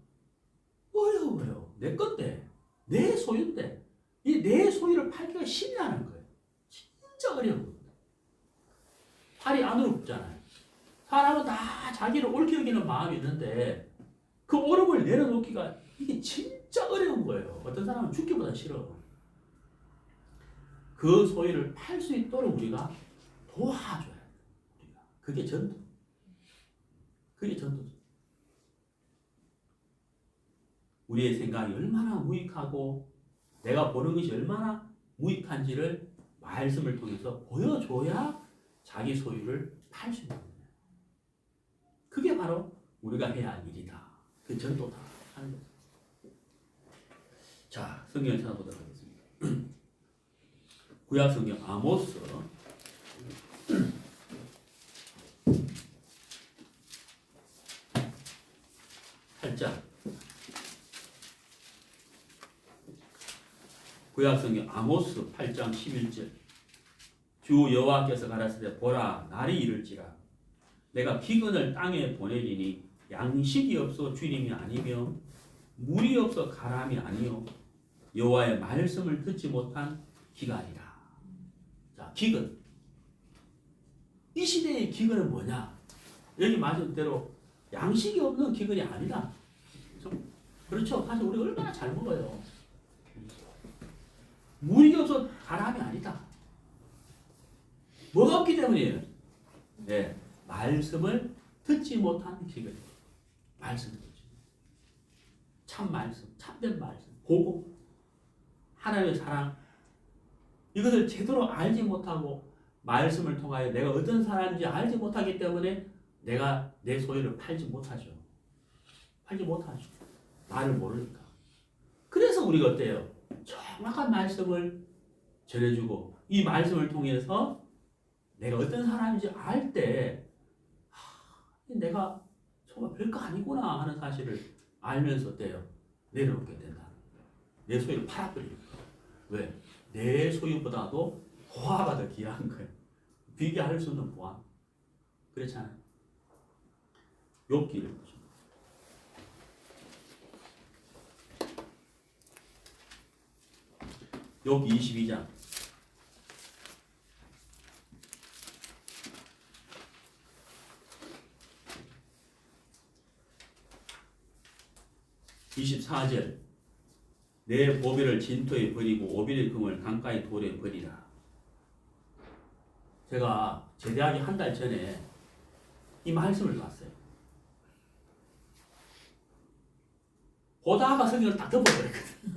어려워요. 내 건데. 내 소유인데. 이 내 소유를 팔기가 쉽냐는 거예요. 진짜 어려운 겁니다. 팔이 안으로 붙잖아요. 사람은 다 자기를 옳게 여기는 마음이 있는데 그 오름을 내려놓기가 이게 진짜 어려운 거예요. 어떤 사람은 죽기보다 싫어. 그 소유를 팔 수 있도록 우리가 도와줘야 돼요. 그게 전도. 그게 전도죠. 우리의 생각이 얼마나 무익하고 내가 보는 것이 얼마나 무익한지를 말씀을 통해서 보여줘야 자기 소유를 팔 수 있는 거예요. 그게 바로 우리가 해야 할 일이다. 그 전도다 하는 거죠. 자, 성경을 찾아보도록 하겠습니다. 구약 성경 아모스 8장. 구약 성경 아모스 8장 11절. 주 여호와께서 가라사대 보라 날이 이를지라 내가 기근을 땅에 보내리니 양식이 없어 주림이 아니며 물이 없어 가람이 아니요 여호와의 말씀을 듣지 못한 기간이라. 자, 기근. 이 시대의 기근은 뭐냐? 여기 말한 대로 양식이 없는 기근이 아니다. 그렇죠? 사실 우리 얼마나 잘 먹어요. 물이 없어 가람이 아니다. 뭐가 없기 때문이에요? 네, 말씀을 듣지 못한 기근. 말씀을 듣지. 참 말씀, 참된 말씀, 복음, 하나님의 사랑. 이것을 제대로 알지 못하고 말씀을 통하여 내가 어떤 사람인지 알지 못하기 때문에 내가 내 소유를 팔지 못하죠. 알지 못하죠. 말을 모르니까. 그래서 우리가 어때요? 정확한 말씀을 전해주고 이 말씀을 통해서 내가 어떤 사람인지 알 때 내가 정말 별거 아니구나 하는 사실을 알면서 어때요? 내려놓게 된다. 내 소유를 팔아버리는 거예요. 왜? 내 소유보다도 보화가 더 귀한 거예요. 비교할 수 없는 보화. 그렇잖아요. 욥기를 보십니다. 욥기 22장 24절 내 보배를 진토에 버리고 오빌의 금을 강가의 돌에 버리라. 제가 제대하기 한 달 전에 이 말씀을 봤어요. 보다가 성경을 딱 덮어버렸거든.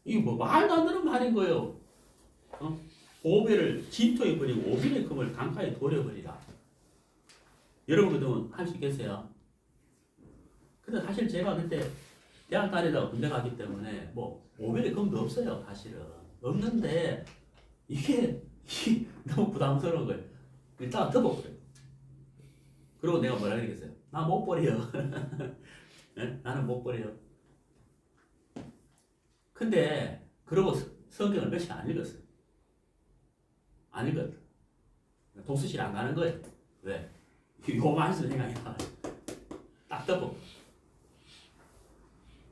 이게 뭐 말도 안 되는 말인 거예요. 보배를 진토에 버리고 오빌의 금을 강가에 돌에 버리라. 여러분 그동안 할 수 있겠어요? 근데 사실 제가 그때 대학 다니다가 군대 가기 때문에 뭐 오빌의 금도 없어요. 사실은 없는데 이게 너무 부담스러운 거예요. 일단 덮어버려요. 그리고 내가 뭐라 그러겠어요? 나 못 버려. 네? 나는 못 버려. 근데 그러고 성경을 며칠 안 읽었어요. 안 읽었다. 독서실 안 가는 거예요. 왜? 요 말씀 생각이 나요. 딱 덮어.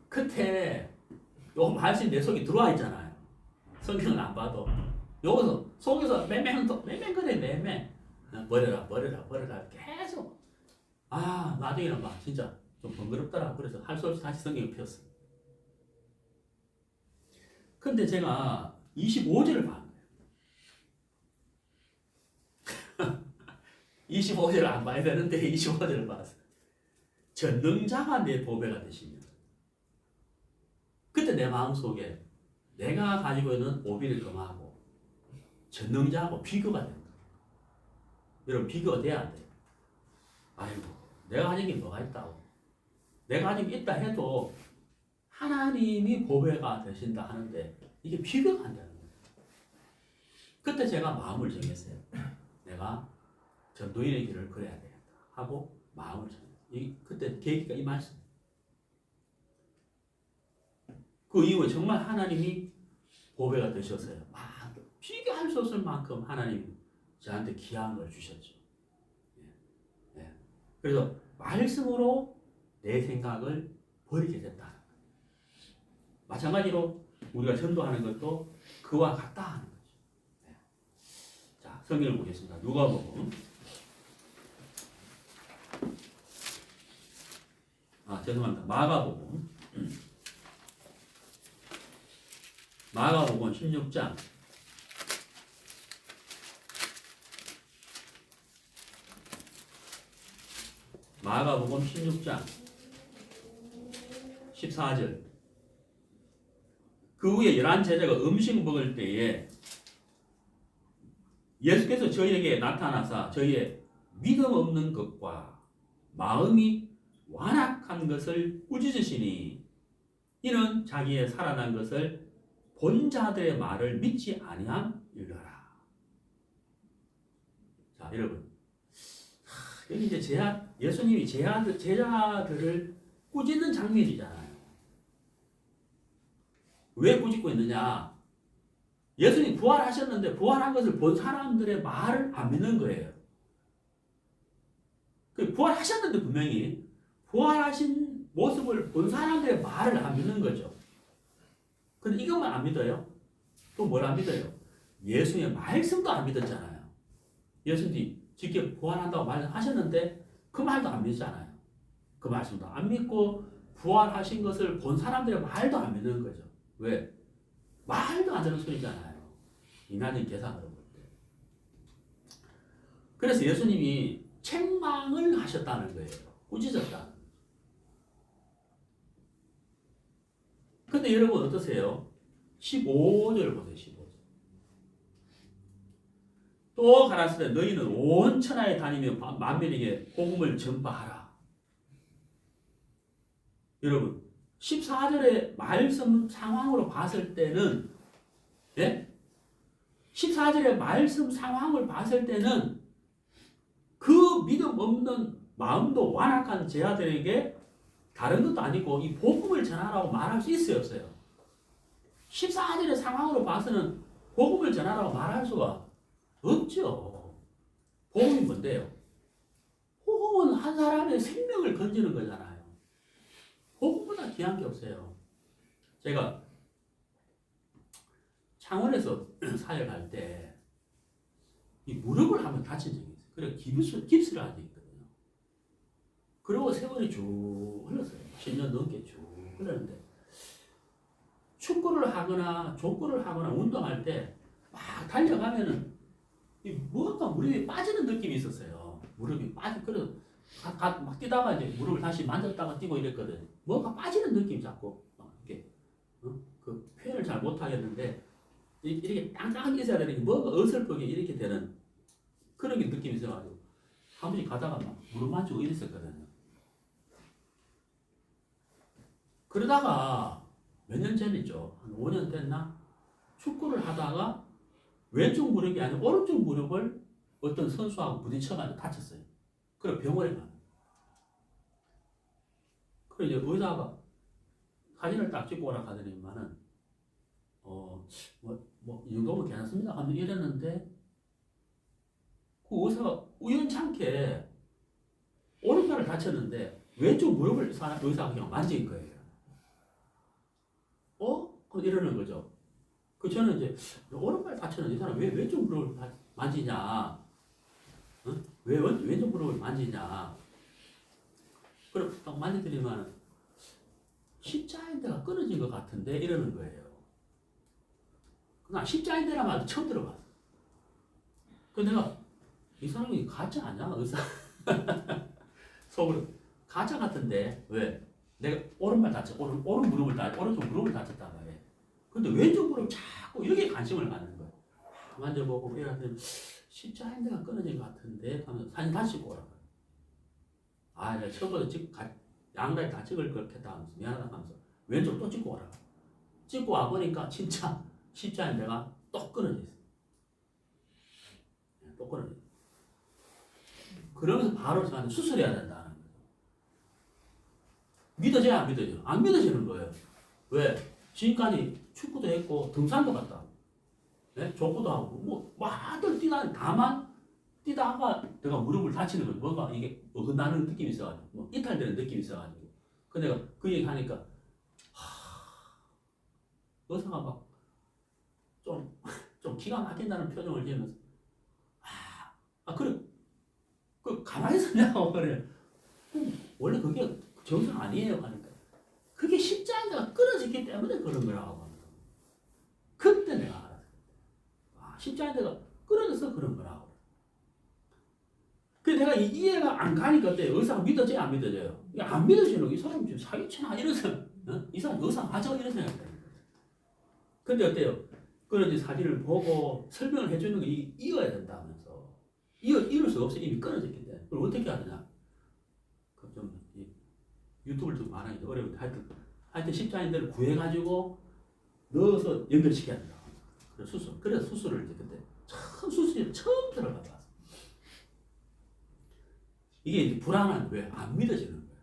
끝에 요 말씀이 내 속에 들어와 있잖아요. 성경은 안 봐도. 여기서 속에서 맹맹거려 맹맹. 버려라 계속. 나중에는 막 진짜 좀 번거롭더라. 그래서 할 수 없이 다시 성경을 펴었어. 근데 제가 25절을 봐. 25절을 안 봐야 되는데 25절을 봤어. 전능자가 내 보배가 되시며. 그때 내 마음속에 내가 가지고 있는 오빌을 금하고 전능자하고 비교가 된다. 여러분 비교가 돼야 안 돼요. 아이고 내가 가진 게 뭐가 있다고. 내가 가진 게 있다 해도 하나님이 보배가 되신다 하는데 이게 비교가 안 되는 거예요. 그때 제가 마음을 정했어요. 내가 전도인의 길을 걸어야 되겠다 하고 마음을 정했어요. 그때 계기가 이 말씀. 그 이후에 정말 하나님이 보배가 되셨어요. 비교할 수 없을 만큼 하나님 저한테 귀한 걸 주셨죠. 그래서 말씀으로 내 생각을 버리게 됐다. 마찬가지로 우리가 전도하는 것도 그와 같다 하는 거죠. 자, 성경을 보겠습니다. 누가복음. 죄송합니다. 마가복음. 마가복음 16장 14절. 그 후에 11 제자가 음식 먹을 때에 예수께서 저희에게 나타나사 저희의 믿음 없는 것과 마음이 완악한 것을 꾸짖으시니 이는 자기의 살아난 것을 본 자들의 말을 믿지 아니함이러라. 자, 여러분, 여기 이제 예수님이 제자들을 꾸짖는 장면이잖아요. 왜 꾸짖고 있느냐? 예수님 부활하셨는데 부활한 것을 본 사람들의 말을 안 믿는 거예요. 부활하셨는데 분명히 부활하신 모습을 본 사람들의 말을 안 믿는 거죠. 근데 이것만 안 믿어요? 또 뭘 안 믿어요? 예수님의 말씀도 안 믿었잖아요. 예수님이 직접 부활한다고 말하셨는데 그 말도 안 믿잖아요. 그 말씀도 안 믿고 부활하신 것을 본 사람들의 말도 안 믿는 거죠. 왜? 말도 안 되는 소리잖아요. 인간의 계산으로 볼 때. 그래서 예수님이 책망을 하셨다는 거예요. 꾸짖었다. 근데 여러분 어떠세요? 15절 보세요. 15절. 또 가라사대 너희는 온 천하에 다니며 만민에게 복음을 전파하라. 여러분 14절의 말씀 상황으로 봤을 때는 예? 14절의 말씀 상황을 봤을 때는 그 믿음 없는 마음도 완악한 제 아들에게 다른 것도 아니고 이 복음을 전하라고 말할 수 있어요, 없어요? 14절의 상황으로 봐서는 복음을 전하라고 말할 수가 없죠. 복음이 뭔데요? 복음은 한 사람의 생명을 건지는 거잖아요. 복음보다 귀한 게 없어요. 제가 창원에서 사역할 때 이 무릎을 한번 다친 적이 있어요. 그래서 깁스를 한 적이 있거든요. 그리고 세월이 쭉 흘렀어요. 10년 넘게 쭉 흘렀는데 축구를 하거나 족구를 하거나 운동할 때 막 달려가면은 무언가 무릎이 빠지는 느낌이 있었어요. 무릎이 그래서 막 뛰다가 이제 무릎을 다시 만졌다가 뛰고 이랬거든요. 뭔가 빠지는 느낌이 자꾸 이렇게 그 표현을 잘 못하겠는데 이렇게 땅땅하게 있어야 되는 게 뭔가 어설프게 이렇게 되는 그런 게 느낌이 있어가지고 한 번씩 가다가 막 무릎 맞추고 이랬었거든요. 그러다가 몇 년 전이죠. 한 5년 됐나? 축구를 하다가 왼쪽 무릎이 아니라 오른쪽 무릎을 어떤 선수하고 부딪혀가지고 다쳤어요. 그래서 병원에 가요. 그래서 이제 의사가 사진을 딱 찍고 오라 하더니만은 이 정도면 괜찮습니다 하면서 이랬는데 그 의사가 우연찮게 오른팔을 다쳤는데 왼쪽 무릎을 의사가 그냥 만진 거예요. 이러는 거죠. 저는 이제 오른발 다쳤는데 이 사람 왜 왼쪽 무릎을 만지냐? 왜 왼쪽 무릎을 만지냐? 그럼 딱 만져드리면 십자인대가 끊어진 것 같은데 이러는 거예요. 나 십자인대란 말도 처음 들어봤어. 그래서 내가 이 사람이 가짜 아니야? 의사 속으로 가짜 같은데 왜? 내가 오른발 다쳐 오른쪽 무릎을 다쳤단 말이에요. 근데 왼쪽 무릎 자꾸 여기에 관심을 갖는 거예요. 만져보고 이러더니 십자인대가 끊어진 것 같은데 하면서 사진 다시 찍고 오라고. 내가 처음부터 양다리 다 찍을 걸 했다 하면서 미안하다 하면서 왼쪽 또 찍고 오라고. 찍고 와보니까 진짜 십자인대가 또 끊어져 있어요. 또 끊어져 있어요. 그러면서 바로 저한테 수술해야 된다는 거죠. 믿어져요, 안 믿어져요? 안 믿어지는 거예요. 왜? 지금까지 축구도 했고 등산도 갔다 네? 족구도 하고 다들 뛰다가 내가 무릎을 다치는 거예요. 뭔가 이게 어긋나는 느낌이 있어가지고 이탈되는 느낌이 있어가지고 내가 그 얘기 하니까 의사가 막 좀 기가 막힌다는 표정을 지으면서 그래 가만히 있었냐고 그래. 원래 그게 정상 아니에요 하니까 그게 십자인대가 끊어지기 때문에 그런 거라고 합니다. 그때 내가 알았어요. 십자인대가 끊어져서 그런 거라고. 그래서 내가 이해가 안 가니까 어때요? 의사가 믿어져요? 안 믿어져요? 안 믿어지는 거 이 사람 지금 사기치나 이런 생각, 이 사람 의사 맞아 이런 생각이 드는 거예요. 근데 어때요? 그런 사진을 보고 설명을 해주는 거 이어야 된다면서 이을 수 없어 이미 끊어졌기 때문에 그걸 어떻게 하느냐? 좀 유튜브를 좀 말하기 어려운데 하여튼 십자인대를 구해가지고 넣어서 연결시켜야 된다. 그래서 수술을 이제 그때 수술이 처음 들어가봤어. 이게 이제 불안한 왜 안 믿어지는 거야.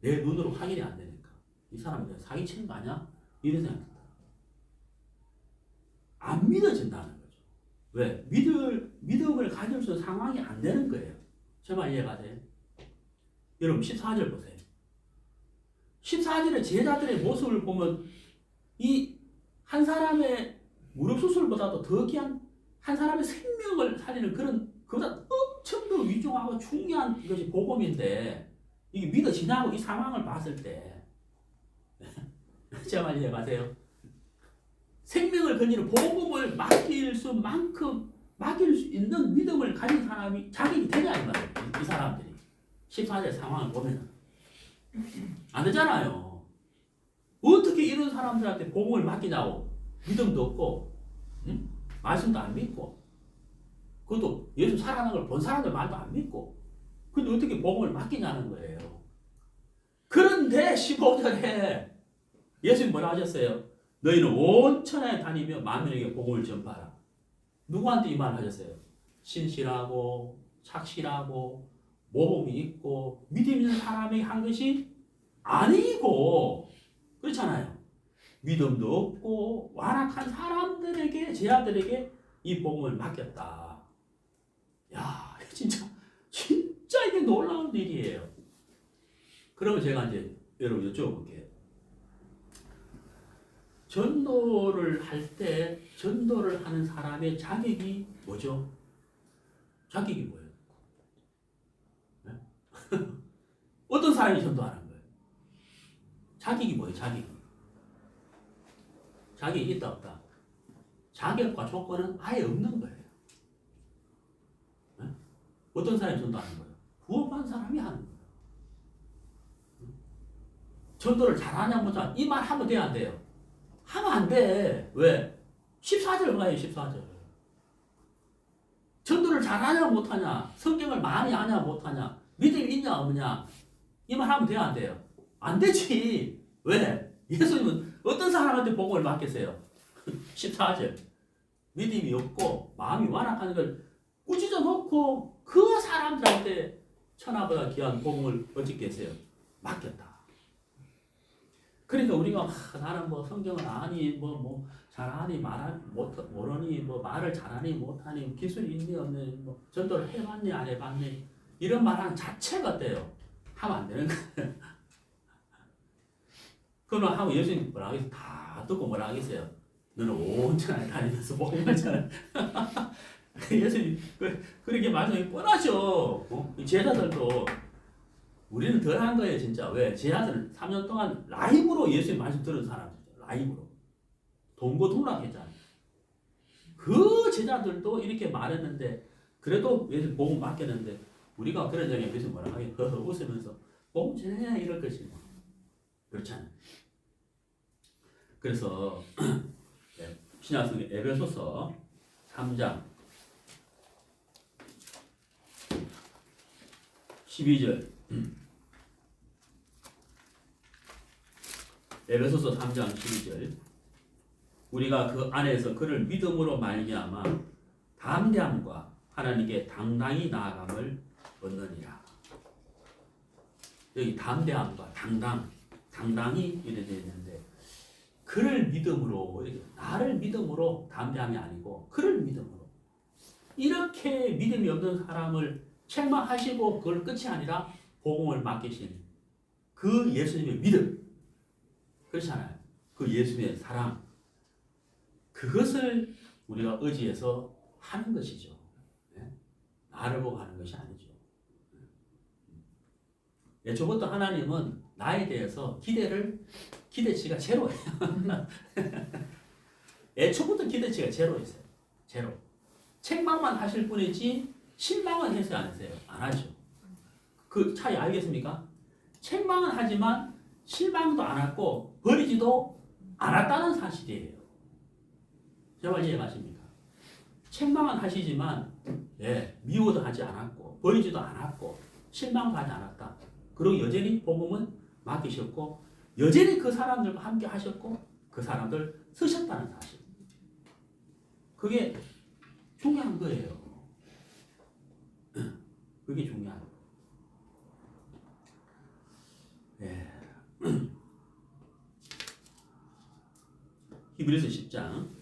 내 눈으로 확인이 안 되니까 이 사람 내가 사기치는 거 아니야? 이런 생각이 든다. 안 믿어진다는 거죠. 왜? 믿음을 가질 수 있는 상황이 안 되는 거예요. 제 말 이해가 돼요? 여러분 14절 보세요. 14절의 제자들의 모습을 보면 이 한 사람의 무릎 수술보다도 더 귀한 한 사람의 생명을 살리는 그보다 엄청 더 위중하고 중요한 것이 복음인데 이게 믿어지냐고 이 상황을 봤을 때 제 말 이해가세요? 생명을 건지는 복음을 맡길 수 있는 믿음을 가진 사람이 자격이 되냐 이 말이에요. 이 사람들이 14절 상황을 보면 안 되잖아요. 어떻게 이런 사람들한테 복음을 맡기냐고. 믿음도 없고 말씀도 안 믿고 그것도 예수 살아난 걸 본 사람들 말도 안 믿고 근데 어떻게 복음을 맡기냐는 거예요. 그런 그런데 15절에 예수님 뭐라 하셨어요? 너희는 온 천하에 다니며 만민에게 복음을 전파하라. 누구한테 이 말을 하셨어요? 신실하고 착실하고 모범이 있고 믿음 있는 사람에게 한 것이 아니고, 그렇잖아요. 믿음도 없고 완악한 사람들에게, 제자들에게 이 복음을 맡겼다. 야, 진짜 이게 놀라운 일이에요. 그러면 제가 이제 여러분 여쭤볼게요. 전도를 할 때 전도를 하는 사람의 자격이 뭐죠? 자격이 뭐예요? 네? 어떤 사람이 전도하는 거예요? 자격이 뭐예요? 자격이 있다 없다? 자격과 조건은 아예 없는 거예요. 네? 어떤 사람이 전도하는 거예요? 구원받은 사람이 하는 거예요. 전도를 잘하냐 못하냐 이 말 하면 돼야 안 돼요? 하면 안 돼. 왜? 14절 가요. 14절. 전도를 잘하냐 못하냐, 성경을 많이 아냐 못하냐, 믿음이 있냐 없냐, 이 말 하면 돼야 안 돼요? 안 되지. 왜? 예수님은 어떤 사람한테 복음을 맡기세요? 14절. 믿음이 없고 마음이 완악한 걸 꾸짖어 놓고 그 사람들한테 천하보다 귀한 복음을 어떻게 했어요? 맡겼다. 그러니까 우리가 나는 뭐 성경을 아니 뭐 잘하니 모르니 뭐 말을 잘하니 못하니 기술이 있니 없니 뭐 전도를 해봤니 안 해봤니 이런 말하는 자체가 어때요? 하면 안 되는 거예요. 그러면 하고 예수님 뭐라 하겠어요? 다 듣고 뭐라 하겠어요? 너는 온 천하에 다니면서 복음을 전해. 예수님 그렇게 말씀이 뻔하죠. 제자들도 우리는 덜한 거예요, 진짜. 왜? 제자들은 3년 동안 라이브로 예수님 말씀 들은 사람들이죠. 라이브로. 동고동락했잖아요. 그 제자들도 이렇게 말했는데, 그래도 예수님 복음 맡겼는데, 우리가 그런 적에 예수님 뭐라 하게 웃으면서 복음 전해 이럴 것이고. 그렇잖아요. 그래서, 신약성경 에베소서 3장 12절. 에베소서 3장 12절. 우리가 그 안에서 그를 믿음으로 말미암아 담대함과 하나님께 당당히 나아감을 얻느니라. 여기 담대함과 당당히 이렇게 되어 있는데, 그를 믿음으로, 나를 믿음으로 담대함이 아니고 그를 믿음으로, 이렇게 믿음이 없는 사람을 책망하시고 그걸 끝이 아니라 복음을 맡기신 그 예수님의 믿음, 그렇잖아요. 그 예수님의 사랑, 그것을 우리가 의지해서 하는 것이죠. 네? 나를 보고 하는 것이 아니죠. 애초부터 하나님은 나에 대해서 기대치가 제로예요. 애초부터 기대치가 제로였어요. 제로. 책망만 하실 뿐이지 실망은 했어요, 안 했어요? 안 하죠. 그 차이 알겠습니까? 책망은 하지만 실망도 안 했고 버리지도 않았다는 사실이에요. 제 말 이해가십니까? 책망은 하시지만 미워도 하지 않았고 버리지도 않았고 실망도 하지 않았다. 그리고 여전히 복음은 맡기셨고 여전히 그 사람들과 함께 하셨고 그 사람들 쓰셨다는 사실. 그게 중요한 거예요. 그게 중요한 거예요. 히브리서 10장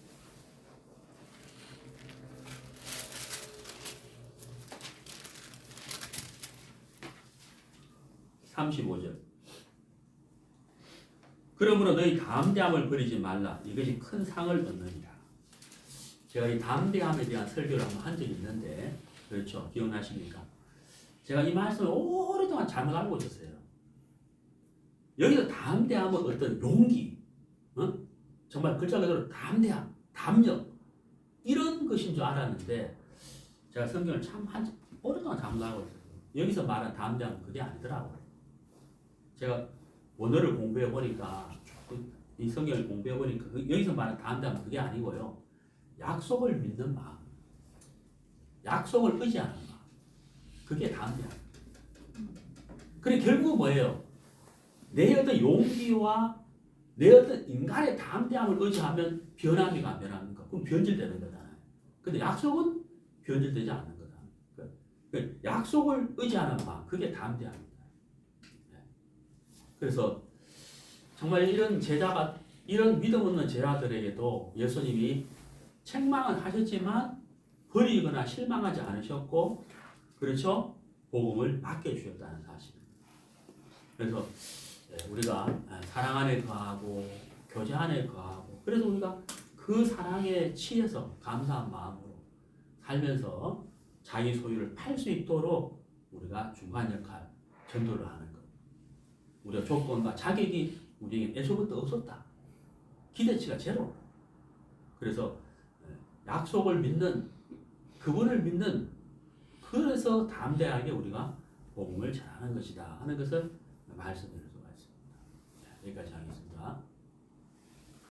35절. 그러므로 너희 담대함을 버리지 말라. 이것이 큰 상을 얻느니라. 제가 이 담대함에 대한 설교를 한번 한 적이 있는데, 그렇죠? 기억나십니까? 제가 이 말씀을 오랫동안 잘못 알고 있었어요. 여기서 담대함은 어떤 용기, 정말 글자 그대로 담대함, 담력, 이런 것인 줄 알았는데, 제가 성경을 참 오랫동안 잘못 알고 있었어요. 여기서 말한 담대함은 그게 아니더라고요. 제가 원어를 공부해 보니까, 이 성경을 공부해 보니까 여기서 말하는 담대함은 그게 아니고요. 약속을 믿는 마음, 약속을 의지하는 마음, 그게 담대함. 그래 결국 뭐예요? 내 어떤 용기와 내 어떤 인간의 담대함을 의지하면 변합니까 안 변합니까? 그럼 변질되는 거잖아요. 근데 약속은 변질되지 않는 거다. 그 약속을 의지하는 마음 그게 담대함입니다. 그래서 정말 이런 제자가 이런 믿음 없는 제자들에게도 예수님이 책망은 하셨지만 버리거나 실망하지 않으셨고 그렇죠? 복음을 맡겨주셨다는 사실입니다. 그래서 우리가 사랑 안에 거하고 교제 안에 거하고 그래서 우리가 그 사랑에 취해서 감사한 마음으로 살면서 자기 소유를 팔 수 있도록 우리가 중간 역할 전도를 하는 것. 우리가 조건과 자격이 우리에게 애초부터 없었다. 기대치가 제로. 그래서 약속을 믿는 그분을 믿는 그래서 담대하게 우리가 복음을 전하는 것이다 하는 것을 말씀드릴 수가 있습니다. 여기까지 하겠습니다.